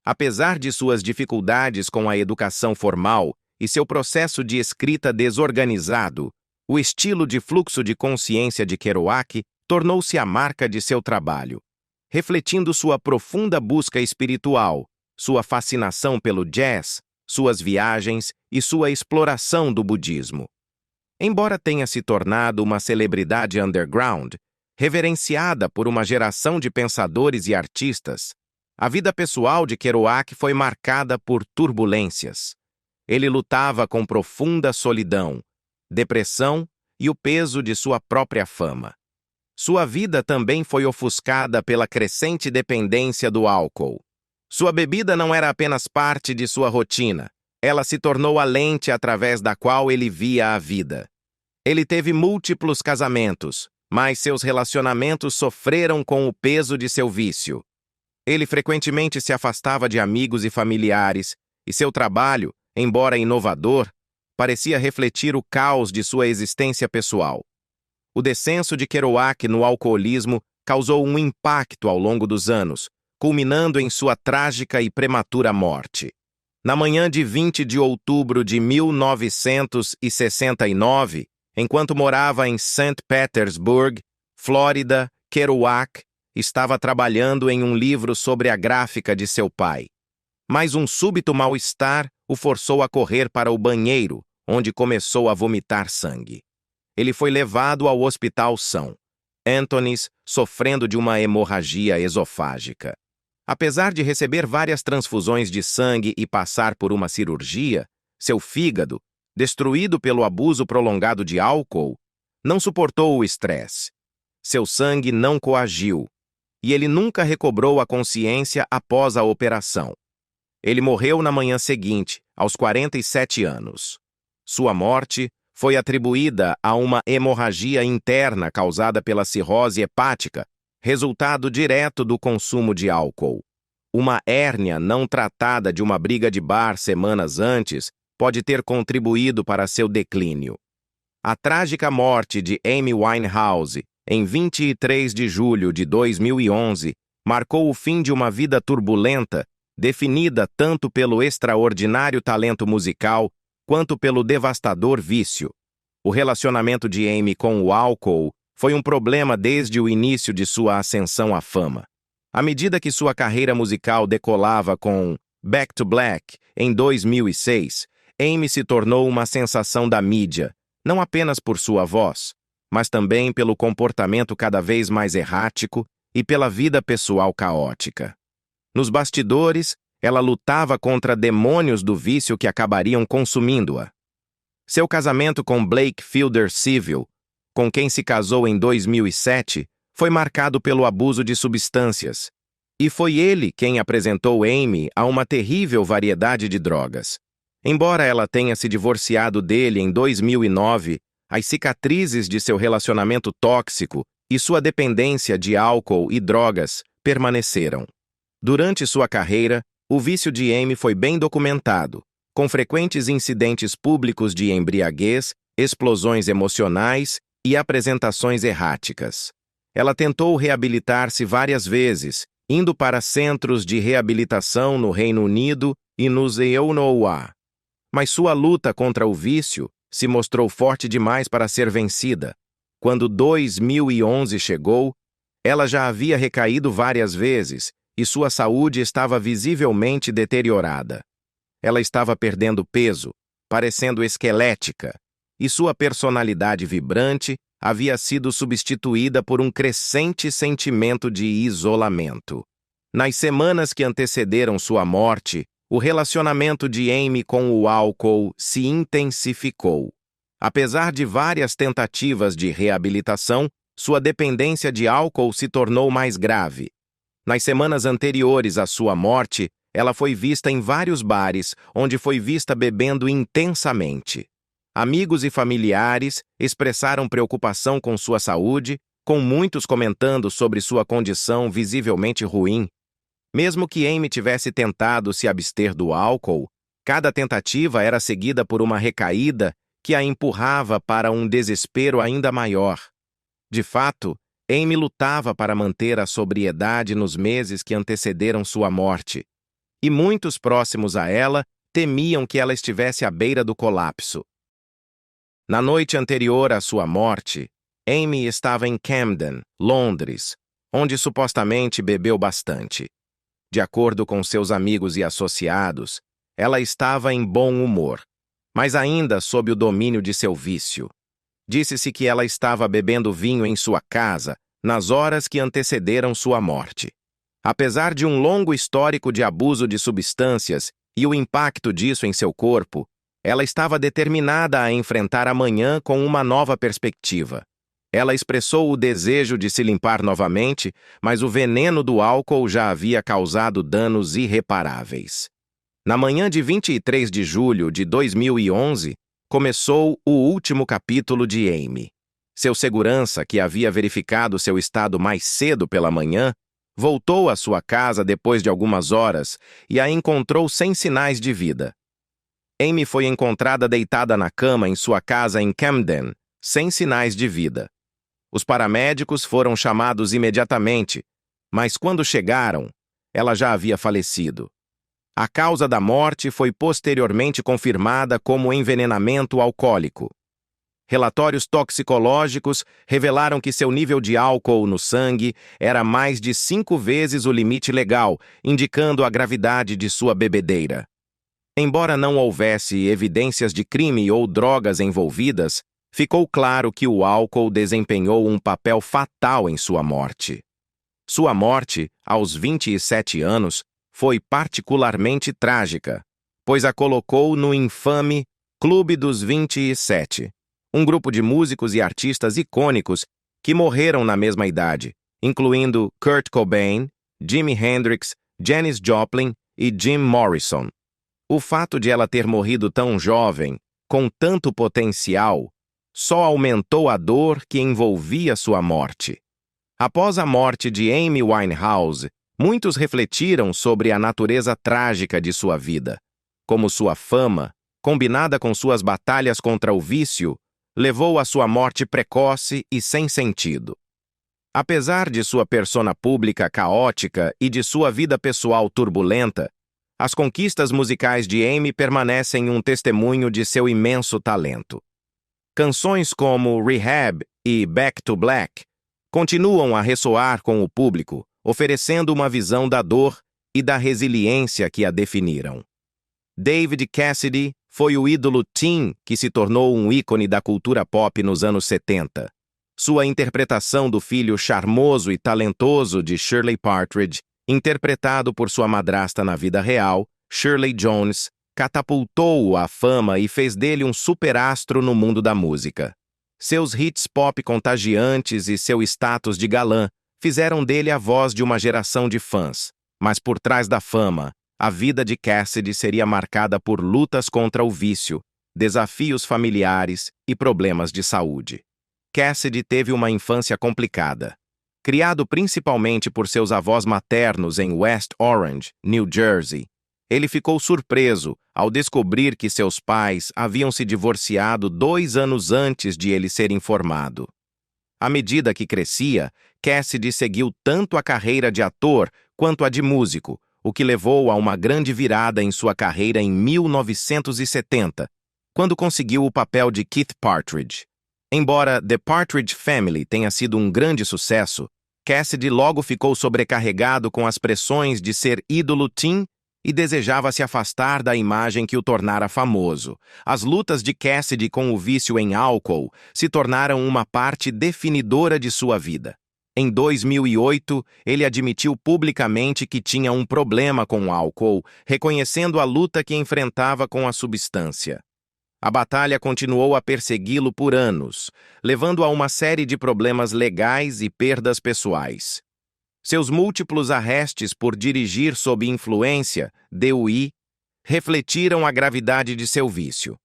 Apesar de suas dificuldades com a educação formal e seu processo de escrita desorganizado, o estilo de fluxo de consciência de Kerouac tornou-se a marca de seu trabalho, refletindo sua profunda busca espiritual, sua fascinação pelo jazz, suas viagens e sua exploração do budismo. Embora tenha se tornado uma celebridade underground, reverenciada por uma geração de pensadores e artistas, a vida pessoal de Kerouac foi marcada por turbulências. Ele lutava com profunda solidão, depressão e o peso de sua própria fama. Sua vida também foi ofuscada pela crescente dependência do álcool. Sua bebida não era apenas parte de sua rotina, ela se tornou a lente através da qual ele via a vida. Ele teve múltiplos casamentos, mas seus relacionamentos sofreram com o peso de seu vício. Ele frequentemente se afastava de amigos e familiares, e seu trabalho, embora inovador, parecia refletir o caos de sua existência pessoal. O descenso de Kerouac no alcoolismo causou um impacto ao longo dos anos, culminando em sua trágica e prematura morte. Na manhã de 20 de outubro de 1969, enquanto morava em St. Petersburg, Flórida, Kerouac estava trabalhando em um livro sobre a gráfica de seu pai. Mas um súbito mal-estar o forçou a correr para o banheiro, onde começou a vomitar sangue. Ele foi levado ao Hospital São Anthony's, sofrendo de uma hemorragia esofágica. Apesar de receber várias transfusões de sangue e passar por uma cirurgia, seu fígado, destruído pelo abuso prolongado de álcool, não suportou o estresse. Seu sangue não coagiu, e ele nunca recobrou a consciência após a operação. Ele morreu na manhã seguinte, aos 47 anos. Sua morte foi atribuída a uma hemorragia interna causada pela cirrose hepática, resultado direto do consumo de álcool. Uma hérnia não tratada de uma briga de bar semanas antes pode ter contribuído para seu declínio. A trágica morte de Amy Winehouse, em 23 de julho de 2011, marcou o fim de uma vida turbulenta, definida tanto pelo extraordinário talento musical quanto pelo devastador vício. O relacionamento de Amy com o álcool foi um problema desde o início de sua ascensão à fama. À medida que sua carreira musical decolava com Back to Black, em 2006, Amy se tornou uma sensação da mídia, não apenas por sua voz, mas também pelo comportamento cada vez mais errático e pela vida pessoal caótica. Nos bastidores, ela lutava contra demônios do vício que acabariam consumindo-a. Seu casamento com Blake Fielder Civil, com quem se casou em 2007, foi marcado pelo abuso de substâncias, E foi ele quem apresentou Amy a uma terrível variedade de drogas. Embora ela tenha se divorciado dele em 2009, as cicatrizes de seu relacionamento tóxico e sua dependência de álcool e drogas permaneceram. Durante sua carreira, o vício de Amy foi bem documentado, com frequentes incidentes públicos de embriaguez, explosões emocionais e apresentações erráticas. Ela tentou reabilitar-se várias vezes, indo para centros de reabilitação no Reino Unido e nos EUNOA. Mas sua luta contra o vício se mostrou forte demais para ser vencida. Quando 2011 chegou, ela já havia recaído várias vezes e sua saúde estava visivelmente deteriorada. Ela estava perdendo peso, parecendo esquelética, e sua personalidade vibrante havia sido substituída por um crescente sentimento de isolamento. Nas semanas que antecederam sua morte, o relacionamento de Amy com o álcool se intensificou. Apesar de várias tentativas de reabilitação, sua dependência de álcool se tornou mais grave. Nas semanas anteriores à sua morte, ela foi vista em vários bares, onde foi vista bebendo intensamente. Amigos e familiares expressaram preocupação com sua saúde, com muitos comentando sobre sua condição visivelmente ruim. Mesmo que Amy tivesse tentado se abster do álcool, cada tentativa era seguida por uma recaída que a empurrava para um desespero ainda maior. De fato, Amy lutava para manter a sobriedade nos meses que antecederam sua morte, e muitos próximos a ela temiam que ela estivesse à beira do colapso. Na noite anterior à sua morte, Amy estava em Camden, Londres, onde supostamente bebeu bastante. De acordo com seus amigos e associados, ela estava em bom humor, mas ainda sob o domínio de seu vício. Disse-se que ela estava bebendo vinho em sua casa nas horas que antecederam sua morte. Apesar de um longo histórico de abuso de substâncias e o impacto disso em seu corpo, ela estava determinada a enfrentar amanhã com uma nova perspectiva. Ela expressou o desejo de se limpar novamente, mas o veneno do álcool já havia causado danos irreparáveis. Na manhã de 23 de julho de 2011, começou o último capítulo de Amy. Seu segurança, que havia verificado seu estado mais cedo pela manhã, voltou à sua casa depois de algumas horas e a encontrou sem sinais de vida. Amy foi encontrada deitada na cama em sua casa em Camden, sem sinais de vida. Os paramédicos foram chamados imediatamente, mas quando chegaram, ela já havia falecido. A causa da morte foi posteriormente confirmada como envenenamento alcoólico. Relatórios toxicológicos revelaram que seu nível de álcool no sangue era mais de 5 vezes o limite legal, indicando a gravidade de sua bebedeira. Embora não houvesse evidências de crime ou drogas envolvidas, ficou claro que o álcool desempenhou um papel fatal em sua morte. Sua morte, aos 27 anos, foi particularmente trágica, pois a colocou no infame Clube dos 27, um grupo de músicos e artistas icônicos que morreram na mesma idade, incluindo Kurt Cobain, Jimi Hendrix, Janis Joplin e Jim Morrison. O fato de ela ter morrido tão jovem, com tanto potencial, só aumentou a dor que envolvia sua morte. Após a morte de Amy Winehouse, muitos refletiram sobre a natureza trágica de sua vida, como sua fama, combinada com suas batalhas contra o vício, levou à sua morte precoce e sem sentido. Apesar de sua persona pública caótica e de sua vida pessoal turbulenta, as conquistas musicais de Amy permanecem um testemunho de seu imenso talento. Canções como Rehab e Back to Black continuam a ressoar com o público, oferecendo uma visão da dor e da resiliência que a definiram. David Cassidy foi o ídolo teen que se tornou um ícone da cultura pop nos anos 70. Sua interpretação do filho charmoso e talentoso de Shirley Partridge, interpretado por sua madrasta na vida real, Shirley Jones, catapultou-o à fama e fez dele um superastro no mundo da música. Seus hits pop contagiantes e seu status de galã fizeram dele a voz de uma geração de fãs, mas por trás da fama, a vida de Cassidy seria marcada por lutas contra o vício, desafios familiares e problemas de saúde. Cassidy teve uma infância complicada. Criado principalmente por seus avós maternos em West Orange, New Jersey, ele ficou surpreso ao descobrir que seus pais haviam se divorciado 2 anos antes de ele ser informado. À medida que crescia, Cassidy seguiu tanto a carreira de ator quanto a de músico, o que levou a uma grande virada em sua carreira em 1970, quando conseguiu o papel de Keith Partridge. Embora The Partridge Family tenha sido um grande sucesso, Cassidy logo ficou sobrecarregado com as pressões de ser ídolo teen e desejava se afastar da imagem que o tornara famoso. As lutas de Cassidy com o vício em álcool se tornaram uma parte definidora de sua vida. Em 2008, ele admitiu publicamente que tinha um problema com o álcool, reconhecendo a luta que enfrentava com a substância. A batalha continuou a persegui-lo por anos, levando a uma série de problemas legais e perdas pessoais. Seus múltiplos arrestes por dirigir sob influência, DUI, refletiram a gravidade de seu vício.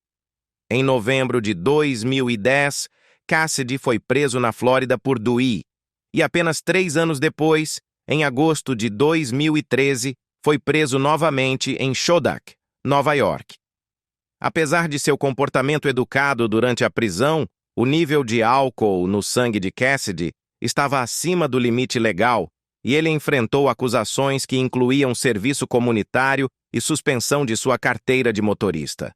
Em novembro de 2010, Cassidy foi preso na Flórida por DUI, e apenas 3 anos depois, em agosto de 2013, foi preso novamente em Shodak, Nova York. Apesar de seu comportamento educado durante a prisão, o nível de álcool no sangue de Cassidy estava acima do limite legal e ele enfrentou acusações que incluíam serviço comunitário e suspensão de sua carteira de motorista.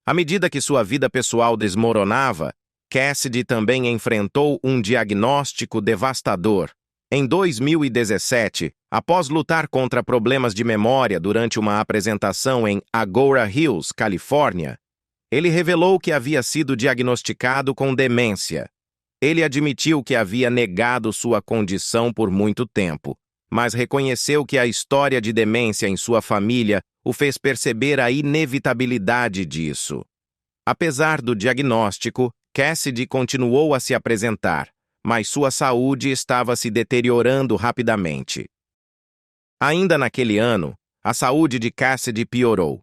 À medida que sua vida pessoal desmoronava, Cassidy também enfrentou um diagnóstico devastador. Em 2017, após lutar contra problemas de memória durante uma apresentação em Agoura Hills, Califórnia, ele revelou que havia sido diagnosticado com demência. Ele admitiu que havia negado sua condição por muito tempo, mas reconheceu que a história de demência em sua família o fez perceber a inevitabilidade disso. Apesar do diagnóstico, Cassidy continuou a se apresentar, mas sua saúde estava se deteriorando rapidamente. Ainda naquele ano, a saúde de Cassidy piorou.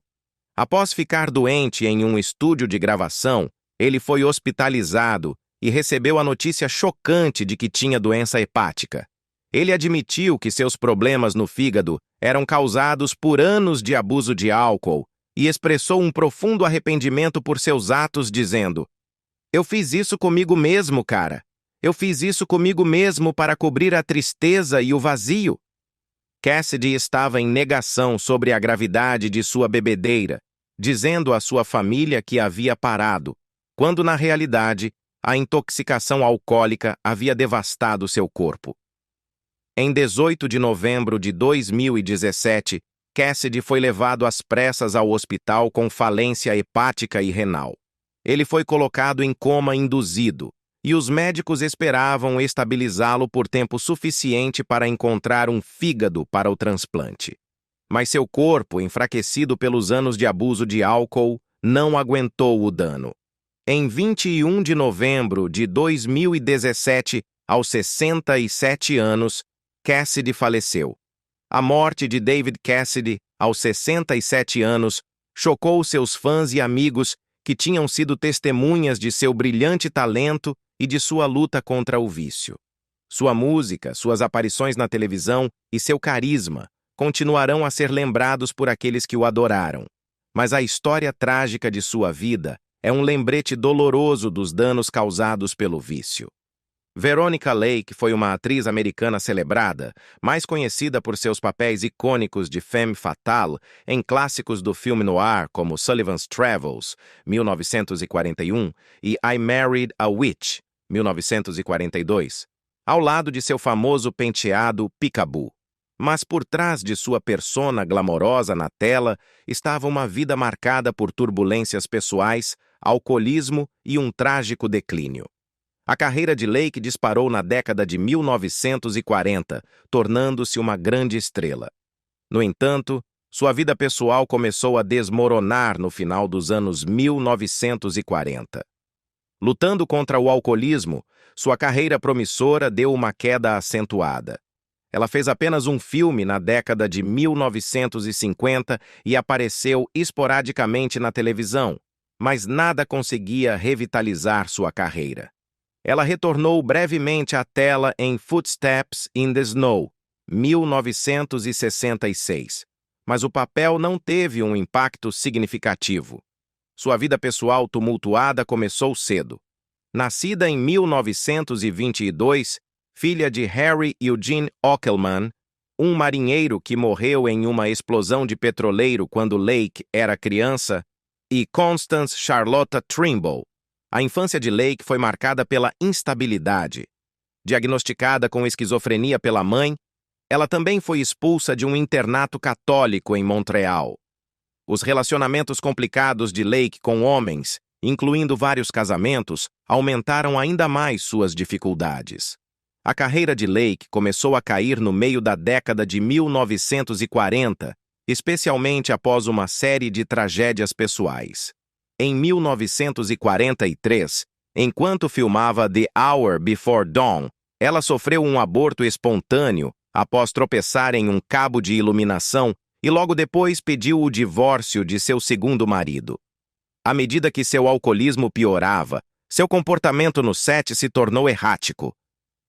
Após ficar doente em um estúdio de gravação, ele foi hospitalizado e recebeu a notícia chocante de que tinha doença hepática. Ele admitiu que seus problemas no fígado eram causados por anos de abuso de álcool e expressou um profundo arrependimento por seus atos, dizendo: "Eu fiz isso comigo mesmo, cara. Eu fiz isso comigo mesmo para cobrir a tristeza e o vazio." Cassidy estava em negação sobre a gravidade de sua bebedeira, dizendo à sua família que havia parado, quando na realidade a intoxicação alcoólica havia devastado seu corpo. Em 18 de novembro de 2017, Cassidy foi levado às pressas ao hospital com falência hepática e renal. Ele foi colocado em coma induzido, e os médicos esperavam estabilizá-lo por tempo suficiente para encontrar um fígado para o transplante. Mas seu corpo, enfraquecido pelos anos de abuso de álcool, não aguentou o dano. Em 21 de novembro de 2017, aos 67 anos, Cassidy faleceu. A morte de David Cassidy, aos 67 anos, chocou seus fãs e amigos que tinham sido testemunhas de seu brilhante talento e de sua luta contra o vício. Sua música, suas aparições na televisão e seu carisma continuarão a ser lembrados por aqueles que o adoraram. Mas a história trágica de sua vida é um lembrete doloroso dos danos causados pelo vício. Veronica Lake foi uma atriz americana celebrada, mais conhecida por seus papéis icônicos de femme fatale em clássicos do filme noir como Sullivan's Travels, 1941, e I Married a Witch, 1942, ao lado de seu famoso penteado peekaboo. Mas por trás de sua persona glamourosa na tela estava uma vida marcada por turbulências pessoais, alcoolismo e um trágico declínio. A carreira de Lake disparou na década de 1940, tornando-se uma grande estrela. No entanto, sua vida pessoal começou a desmoronar no final dos anos 1940. Lutando contra o alcoolismo, sua carreira promissora deu uma queda acentuada. Ela fez apenas um filme na década de 1950 e apareceu esporadicamente na televisão, mas nada conseguia revitalizar sua carreira. Ela retornou brevemente à tela em Footsteps in the Snow, 1966, mas o papel não teve um impacto significativo. Sua vida pessoal tumultuada começou cedo. Nascida em 1922, filha de Harry Eugene Ockelman, um marinheiro que morreu em uma explosão de petroleiro quando Lake era criança, e Constance Charlotta Trimble, a infância de Lake foi marcada pela instabilidade. Diagnosticada com esquizofrenia pela mãe, ela também foi expulsa de um internato católico em Montreal. Os relacionamentos complicados de Lake com homens, incluindo vários casamentos, aumentaram ainda mais suas dificuldades. A carreira de Lake começou a cair no meio da década de 1940, especialmente após uma série de tragédias pessoais. Em 1943, enquanto filmava The Hour Before Dawn, ela sofreu um aborto espontâneo após tropeçar em um cabo de iluminação e logo depois pediu o divórcio de seu segundo marido. À medida que seu alcoolismo piorava, seu comportamento no set se tornou errático.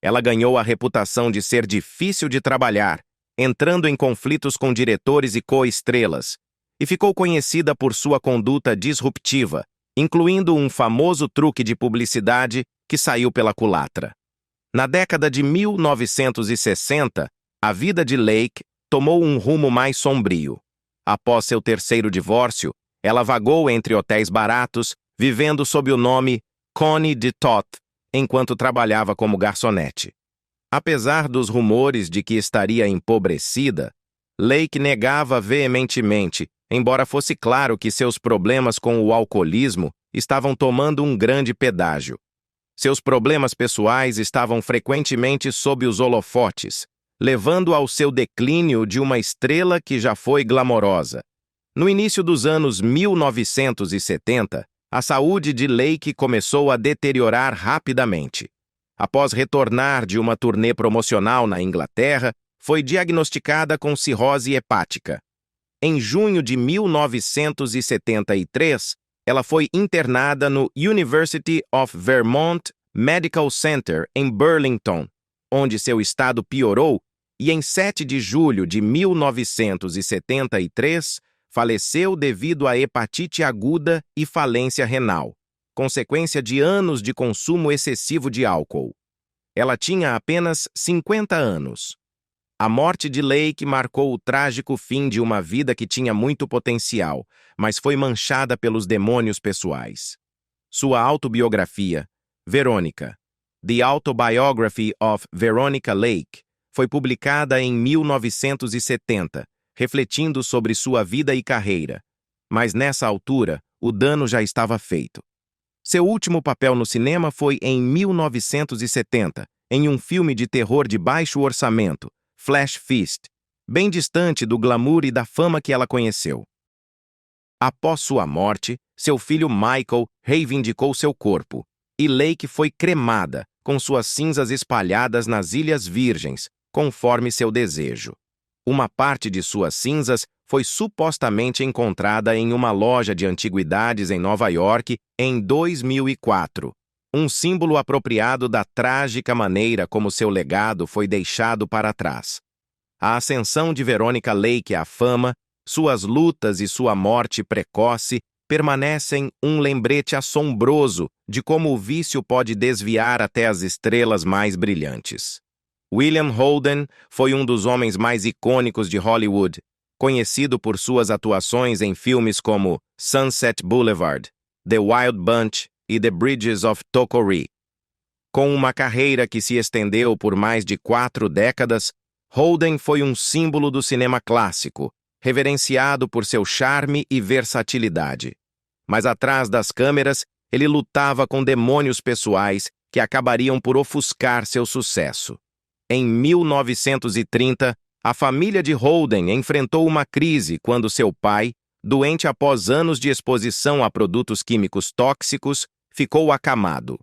Ela ganhou a reputação de ser difícil de trabalhar, entrando em conflitos com diretores e co-estrelas, e ficou conhecida por sua conduta disruptiva, incluindo um famoso truque de publicidade que saiu pela culatra. Na década de 1960, a vida de Lake tomou um rumo mais sombrio. Após seu terceiro divórcio, ela vagou entre hotéis baratos, vivendo sob o nome Connie de Toth, enquanto trabalhava como garçonete. Apesar dos rumores de que estaria empobrecida, Lake negava veementemente, embora fosse claro que seus problemas com o alcoolismo estavam tomando um grande pedágio. Seus problemas pessoais estavam frequentemente sob os holofotes, levando ao seu declínio de uma estrela que já foi glamourosa. No início dos anos 1970, a saúde de Lake começou a deteriorar rapidamente. Após retornar de uma turnê promocional na Inglaterra, foi diagnosticada com cirrose hepática. Em junho de 1973, ela foi internada no University of Vermont Medical Center em Burlington, onde seu estado piorou, e em 7 de julho de 1973, faleceu devido a hepatite aguda e falência renal, consequência de anos de consumo excessivo de álcool. Ela tinha apenas 50 anos. A morte de Lake marcou o trágico fim de uma vida que tinha muito potencial, mas foi manchada pelos demônios pessoais. Sua autobiografia, Veronica, The Autobiography of Veronica Lake, foi publicada em 1970, refletindo sobre sua vida e carreira. Mas nessa altura, o dano já estava feito. Seu último papel no cinema foi em 1970, em um filme de terror de baixo orçamento, Flash Fist, bem distante do glamour e da fama que ela conheceu. Após sua morte, seu filho Michael reivindicou seu corpo, e Lake foi cremada, com suas cinzas espalhadas nas Ilhas Virgens, conforme seu desejo. Uma parte de suas cinzas foi supostamente encontrada em uma loja de antiguidades em Nova York em 2004, um símbolo apropriado da trágica maneira como seu legado foi deixado para trás. A ascensão de Veronica Lake à fama, suas lutas e sua morte precoce permanecem um lembrete assombroso de como o vício pode desviar até as estrelas mais brilhantes. William Holden foi um dos homens mais icônicos de Hollywood, conhecido por suas atuações em filmes como Sunset Boulevard, The Wild Bunch e The Bridges of Tocoree. Com uma carreira que se estendeu por mais de 4 décadas, Holden foi um símbolo do cinema clássico, reverenciado por seu charme e versatilidade. Mas atrás das câmeras, ele lutava com demônios pessoais que acabariam por ofuscar seu sucesso. Em 1930, a família de Holden enfrentou uma crise quando seu pai, doente após anos de exposição a produtos químicos tóxicos, ficou acamado.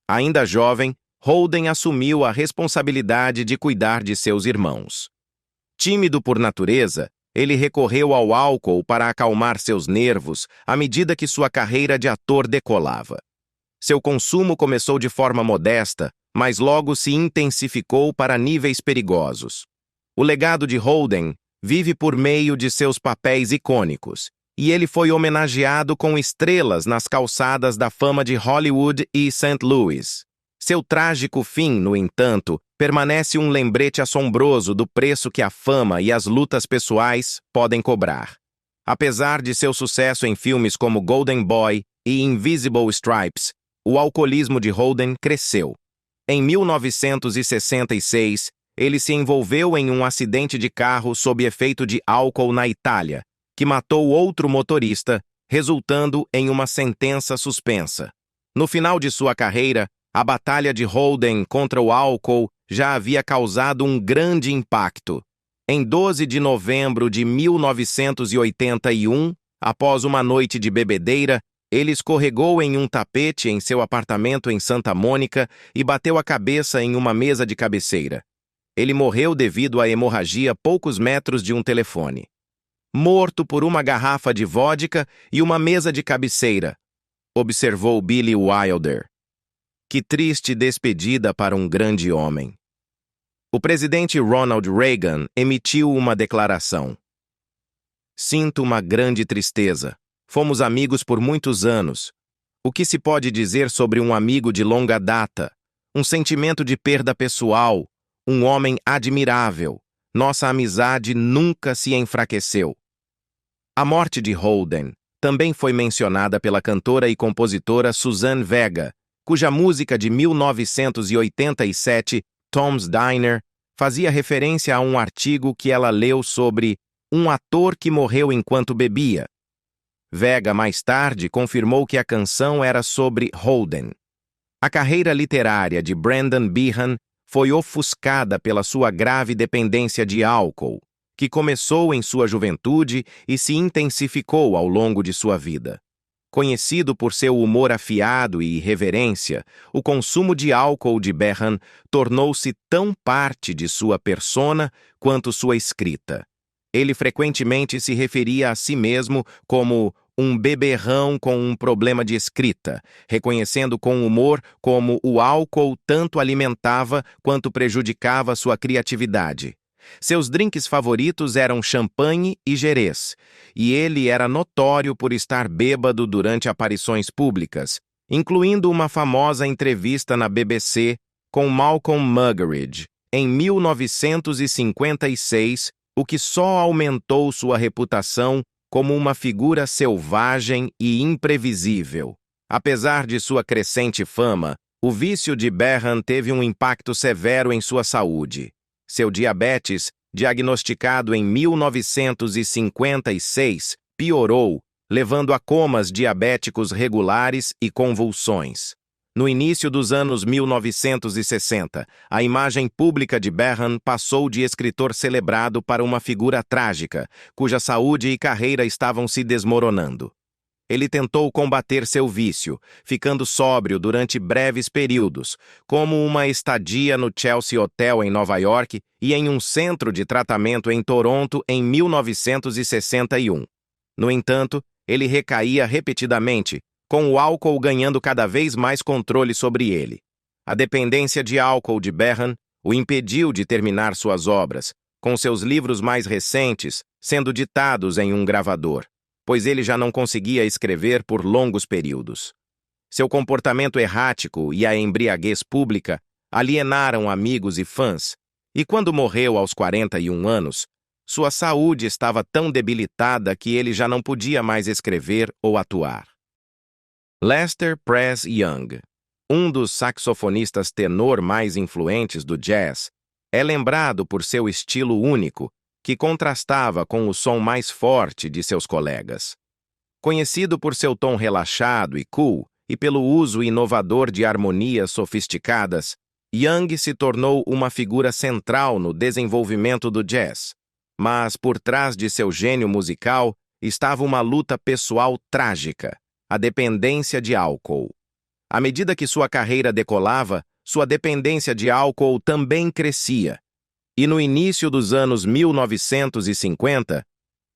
Ainda jovem, Holden assumiu a responsabilidade de cuidar de seus irmãos. Tímido por natureza, ele recorreu ao álcool para acalmar seus nervos à medida que sua carreira de ator decolava. Seu consumo começou de forma modesta, mas logo se intensificou para níveis perigosos. O legado de Holden vive por meio de seus papéis icônicos, e ele foi homenageado com estrelas nas calçadas da fama de Hollywood e St. Louis. Seu trágico fim, no entanto, permanece um lembrete assombroso do preço que a fama e as lutas pessoais podem cobrar. Apesar de seu sucesso em filmes como Golden Boy e Invisible Stripes, o alcoolismo de Holden cresceu. Em 1966, ele se envolveu em um acidente de carro sob efeito de álcool na Itália, que matou outro motorista, resultando em uma sentença suspensa. No final de sua carreira, a batalha de Holden contra o álcool já havia causado um grande impacto. Em 12 de novembro de 1981, após uma noite de bebedeira, ele escorregou em um tapete em seu apartamento em Santa Mônica e bateu a cabeça em uma mesa de cabeceira. Ele morreu devido à hemorragia a poucos metros de um telefone. Morto por uma garrafa de vodka e uma mesa de cabeceira, observou Billy Wilder. Que triste despedida para um grande homem. O presidente Ronald Reagan emitiu uma declaração. Sinto uma grande tristeza. Fomos amigos por muitos anos. O que se pode dizer sobre um amigo de longa data? Um sentimento de perda pessoal, um homem admirável. Nossa amizade nunca se enfraqueceu. A morte de Holden também foi mencionada pela cantora e compositora Suzanne Vega, cuja música de 1987, Tom's Diner, fazia referência a um artigo que ela leu sobre um ator que morreu enquanto bebia. Vega, mais tarde, confirmou que a canção era sobre Holden. A carreira literária de Brendan Behan foi ofuscada pela sua grave dependência de álcool, que começou em sua juventude e se intensificou ao longo de sua vida. Conhecido por seu humor afiado e irreverência, o consumo de álcool de Behan tornou-se tão parte de sua persona quanto sua escrita. Ele frequentemente se referia a si mesmo como um beberrão com um problema de escrita, reconhecendo com humor como o álcool tanto alimentava quanto prejudicava sua criatividade. Seus drinks favoritos eram champanhe e gerês, e ele era notório por estar bêbado durante aparições públicas, incluindo uma famosa entrevista na BBC com Malcolm Muggeridge, em 1956, o que só aumentou sua reputação como uma figura selvagem e imprevisível. Apesar de sua crescente fama, o vício de Behan teve um impacto severo em sua saúde. Seu diabetes, diagnosticado em 1956, piorou, levando a comas diabéticos regulares e convulsões. No início dos anos 1960, a imagem pública de Behan passou de escritor celebrado para uma figura trágica, cuja saúde e carreira estavam se desmoronando. Ele tentou combater seu vício, ficando sóbrio durante breves períodos, como uma estadia no Chelsea Hotel em Nova York e em um centro de tratamento em Toronto em 1961. No entanto, ele recaía repetidamente, com o álcool ganhando cada vez mais controle sobre ele. A dependência de álcool de Behan o impediu de terminar suas obras, com seus livros mais recentes sendo ditados em um gravador, pois ele já não conseguia escrever por longos períodos. Seu comportamento errático e a embriaguez pública alienaram amigos e fãs, e quando morreu aos 41 anos, sua saúde estava tão debilitada que ele já não podia mais escrever ou atuar. Lester Press Young, um dos saxofonistas tenor mais influentes do jazz, é lembrado por seu estilo único, que contrastava com o som mais forte de seus colegas. Conhecido por seu tom relaxado e cool e pelo uso inovador de harmonias sofisticadas, Young se tornou uma figura central no desenvolvimento do jazz. Mas por trás de seu gênio musical estava uma luta pessoal trágica, a dependência de álcool. À medida que sua carreira decolava, sua dependência de álcool também crescia. E no início dos anos 1950,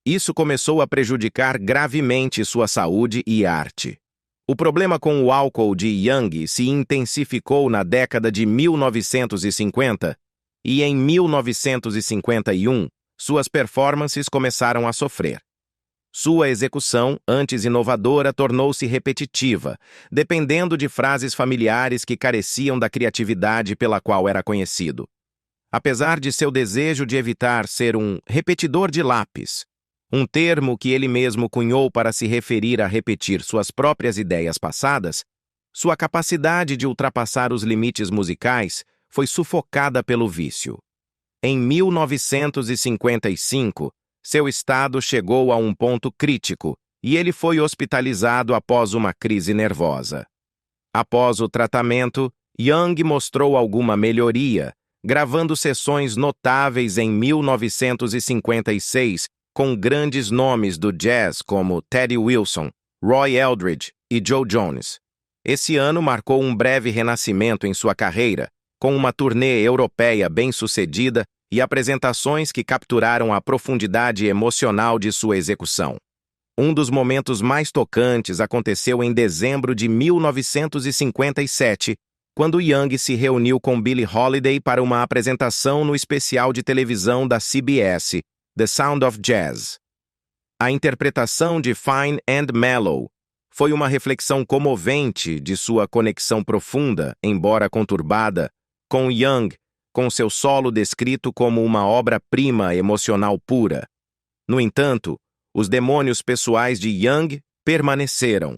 isso começou a prejudicar gravemente sua saúde e arte. O problema com o álcool de Young se intensificou na década de 1950 e em 1951, suas performances começaram a sofrer. Sua execução, antes inovadora, tornou-se repetitiva, dependendo de frases familiares que careciam da criatividade pela qual era conhecido. Apesar de seu desejo de evitar ser um repetidor de lápis, um termo que ele mesmo cunhou para se referir a repetir suas próprias ideias passadas, sua capacidade de ultrapassar os limites musicais foi sufocada pelo vício. Em 1955, seu estado chegou a um ponto crítico e ele foi hospitalizado após uma crise nervosa. Após o tratamento, Young mostrou alguma melhoria, gravando sessões notáveis em 1956 com grandes nomes do jazz como Teddy Wilson, Roy Eldridge e Joe Jones. Esse ano marcou um breve renascimento em sua carreira, com uma turnê europeia bem-sucedida e apresentações que capturaram a profundidade emocional de sua execução. Um dos momentos mais tocantes aconteceu em dezembro de 1957, quando Young se reuniu com Billie Holiday para uma apresentação no especial de televisão da CBS, The Sound of Jazz. A interpretação de Fine and Mellow foi uma reflexão comovente de sua conexão profunda, embora conturbada, com Young, com seu solo descrito como uma obra-prima emocional pura. No entanto, os demônios pessoais de Young permaneceram.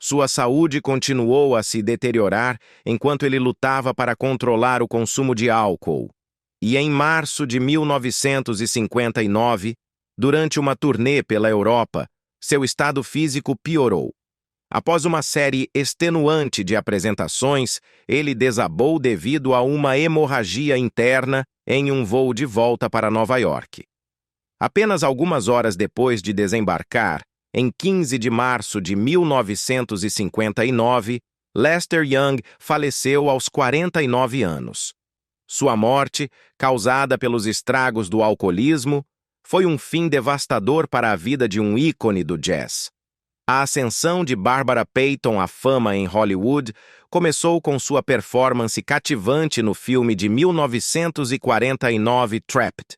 Sua saúde continuou a se deteriorar enquanto ele lutava para controlar o consumo de álcool. E em março de 1959, durante uma turnê pela Europa, seu estado físico piorou. Após uma série extenuante de apresentações, ele desabou devido a uma hemorragia interna em um voo de volta para Nova York. Apenas algumas horas depois de desembarcar, em 15 de março de 1959, Lester Young faleceu aos 49 anos. Sua morte, causada pelos estragos do alcoolismo, foi um fim devastador para a vida de um ícone do jazz. A ascensão de Barbara Payton à fama em Hollywood começou com sua performance cativante no filme de 1949 Trapped.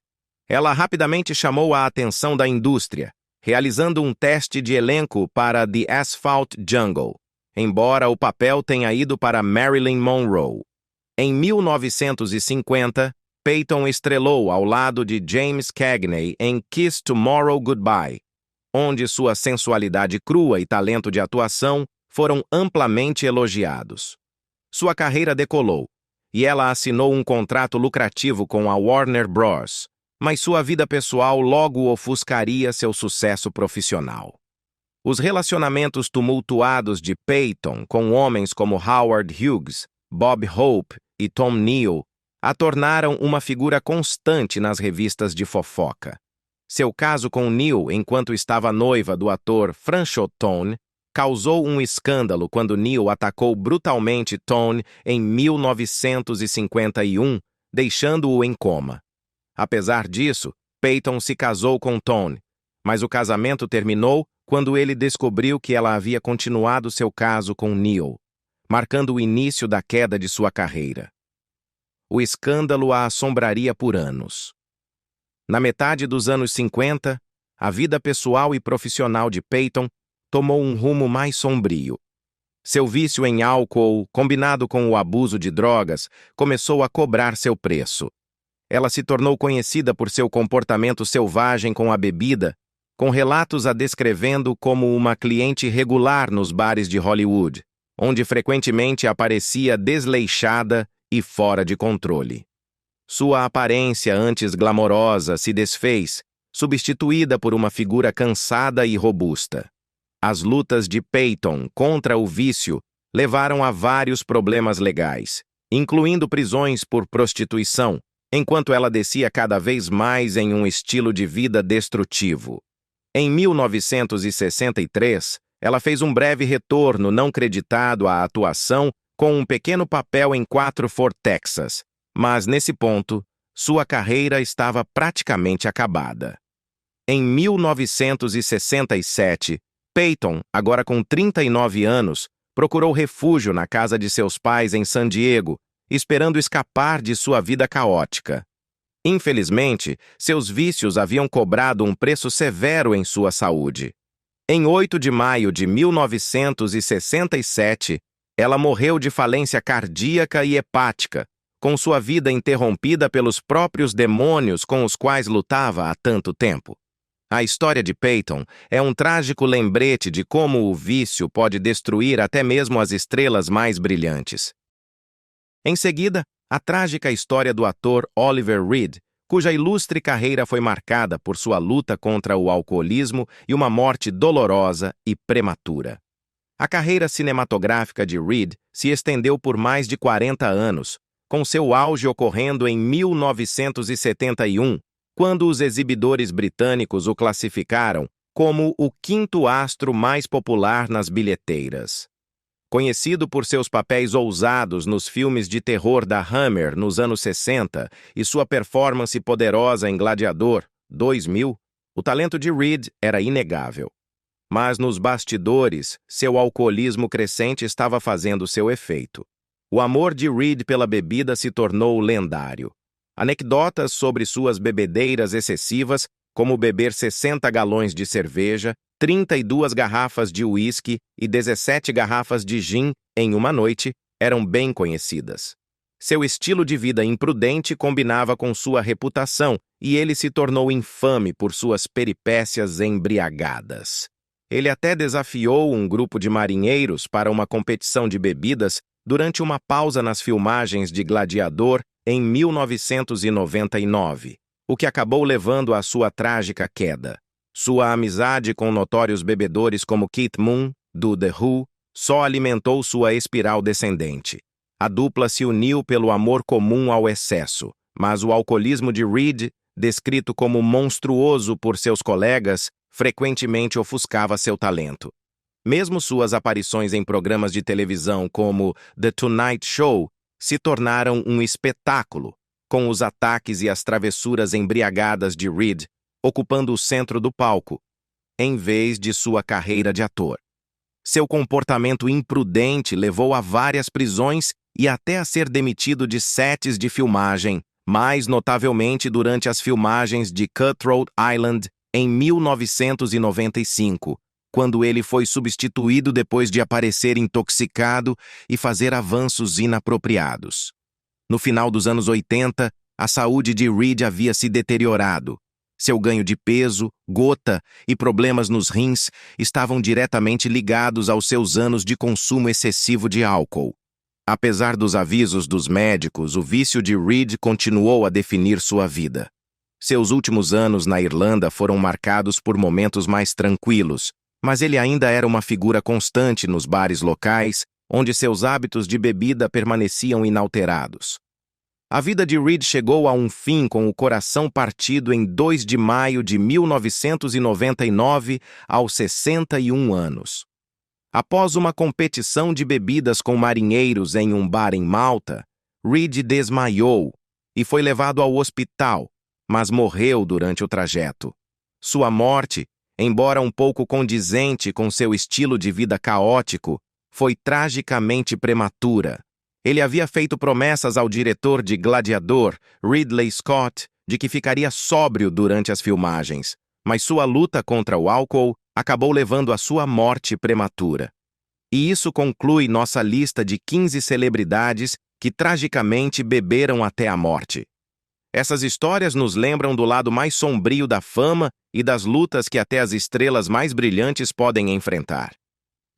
Ela rapidamente chamou a atenção da indústria, realizando um teste de elenco para The Asphalt Jungle, embora o papel tenha ido para Marilyn Monroe. Em 1950, Payton estrelou ao lado de James Cagney em Kiss Tomorrow Goodbye, onde sua sensualidade crua e talento de atuação foram amplamente elogiados. Sua carreira decolou, e ela assinou um contrato lucrativo com a Warner Bros., mas sua vida pessoal logo ofuscaria seu sucesso profissional. Os relacionamentos tumultuados de Payton com homens como Howard Hughes, Bob Hope e Tom Neal a tornaram uma figura constante nas revistas de fofoca. Seu caso com Neal, enquanto estava noiva do ator Franchot Tone, causou um escândalo quando Neal atacou brutalmente Tone em 1951, deixando-o em coma. Apesar disso, Payton se casou com Tone, mas o casamento terminou quando ele descobriu que ela havia continuado seu caso com Neal, marcando o início da queda de sua carreira. O escândalo a assombraria por anos. Na metade dos anos 50, a vida pessoal e profissional de Payton tomou um rumo mais sombrio. Seu vício em álcool, combinado com o abuso de drogas, começou a cobrar seu preço. Ela se tornou conhecida por seu comportamento selvagem com a bebida, com relatos a descrevendo como uma cliente regular nos bares de Hollywood, onde frequentemente aparecia desleixada e fora de controle. Sua aparência antes glamourosa se desfez, substituída por uma figura cansada e robusta. As lutas de Payton contra o vício levaram a vários problemas legais, incluindo prisões por prostituição, enquanto ela descia cada vez mais em um estilo de vida destrutivo. Em 1963, ela fez um breve retorno não creditado à atuação com um pequeno papel em 4 for Texas, mas nesse ponto, sua carreira estava praticamente acabada. Em 1967, Peyton, agora com 39 anos, procurou refúgio na casa de seus pais em San Diego, esperando escapar de sua vida caótica. Infelizmente, seus vícios haviam cobrado um preço severo em sua saúde. Em 8 de maio de 1967, ela morreu de falência cardíaca e hepática, com sua vida interrompida pelos próprios demônios com os quais lutava há tanto tempo. A história de Peyton é um trágico lembrete de como o vício pode destruir até mesmo as estrelas mais brilhantes. Em seguida, a trágica história do ator Oliver Reed, cuja ilustre carreira foi marcada por sua luta contra o alcoolismo e uma morte dolorosa e prematura. A carreira cinematográfica de Reed se estendeu por mais de 40 anos, com seu auge ocorrendo em 1971, quando os exibidores britânicos o classificaram como o 5º astro mais popular nas bilheteiras. Conhecido por seus papéis ousados nos filmes de terror da Hammer nos anos 60 e sua performance poderosa em Gladiador, 2000, o talento de Reed era inegável. Mas nos bastidores, seu alcoolismo crescente estava fazendo seu efeito. O amor de Reed pela bebida se tornou lendário. Anedotas sobre suas bebedeiras excessivas, como beber 60 galões de cerveja, 32 garrafas de uísque e 17 garrafas de gin em uma noite, eram bem conhecidas. Seu estilo de vida imprudente combinava com sua reputação e ele se tornou infame por suas peripécias embriagadas. Ele até desafiou um grupo de marinheiros para uma competição de bebidas durante uma pausa nas filmagens de Gladiador em 1999, o que acabou levando à sua trágica queda. Sua amizade com notórios bebedores como Keith Moon, do The Who, só alimentou sua espiral descendente. A dupla se uniu pelo amor comum ao excesso, mas o alcoolismo de Reed, descrito como monstruoso por seus colegas, frequentemente ofuscava seu talento. Mesmo suas aparições em programas de televisão como The Tonight Show se tornaram um espetáculo, com os ataques e as travessuras embriagadas de Reed ocupando o centro do palco, em vez de sua carreira de ator. Seu comportamento imprudente levou a várias prisões e até a ser demitido de sets de filmagem, mais notavelmente durante as filmagens de Cutthroat Island em 1995, quando ele foi substituído depois de aparecer intoxicado e fazer avanços inapropriados. No final dos anos 80, a saúde de Reed havia se deteriorado. Seu ganho de peso, gota e problemas nos rins estavam diretamente ligados aos seus anos de consumo excessivo de álcool. Apesar dos avisos dos médicos, o vício de Reed continuou a definir sua vida. Seus últimos anos na Irlanda foram marcados por momentos mais tranquilos, mas ele ainda era uma figura constante nos bares locais, onde seus hábitos de bebida permaneciam inalterados. A vida de Reed chegou a um fim com o coração partido em 2 de maio de 1999, aos 61 anos. Após uma competição de bebidas com marinheiros em um bar em Malta, Reed desmaiou e foi levado ao hospital, mas morreu durante o trajeto. Sua morte, embora um pouco condizente com seu estilo de vida caótico, foi tragicamente prematura. Ele havia feito promessas ao diretor de Gladiador, Ridley Scott, de que ficaria sóbrio durante as filmagens, mas sua luta contra o álcool acabou levando à sua morte prematura. E isso conclui nossa lista de 15 celebridades que tragicamente beberam até a morte. Essas histórias nos lembram do lado mais sombrio da fama e das lutas que até as estrelas mais brilhantes podem enfrentar.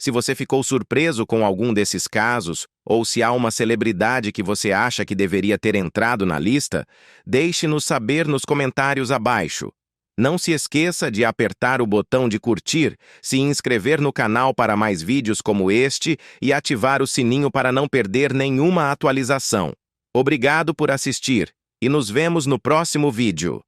Se você ficou surpreso com algum desses casos, ou se há uma celebridade que você acha que deveria ter entrado na lista, deixe-nos saber nos comentários abaixo. Não se esqueça de apertar o botão de curtir, se inscrever no canal para mais vídeos como este e ativar o sininho para não perder nenhuma atualização. Obrigado por assistir e nos vemos no próximo vídeo.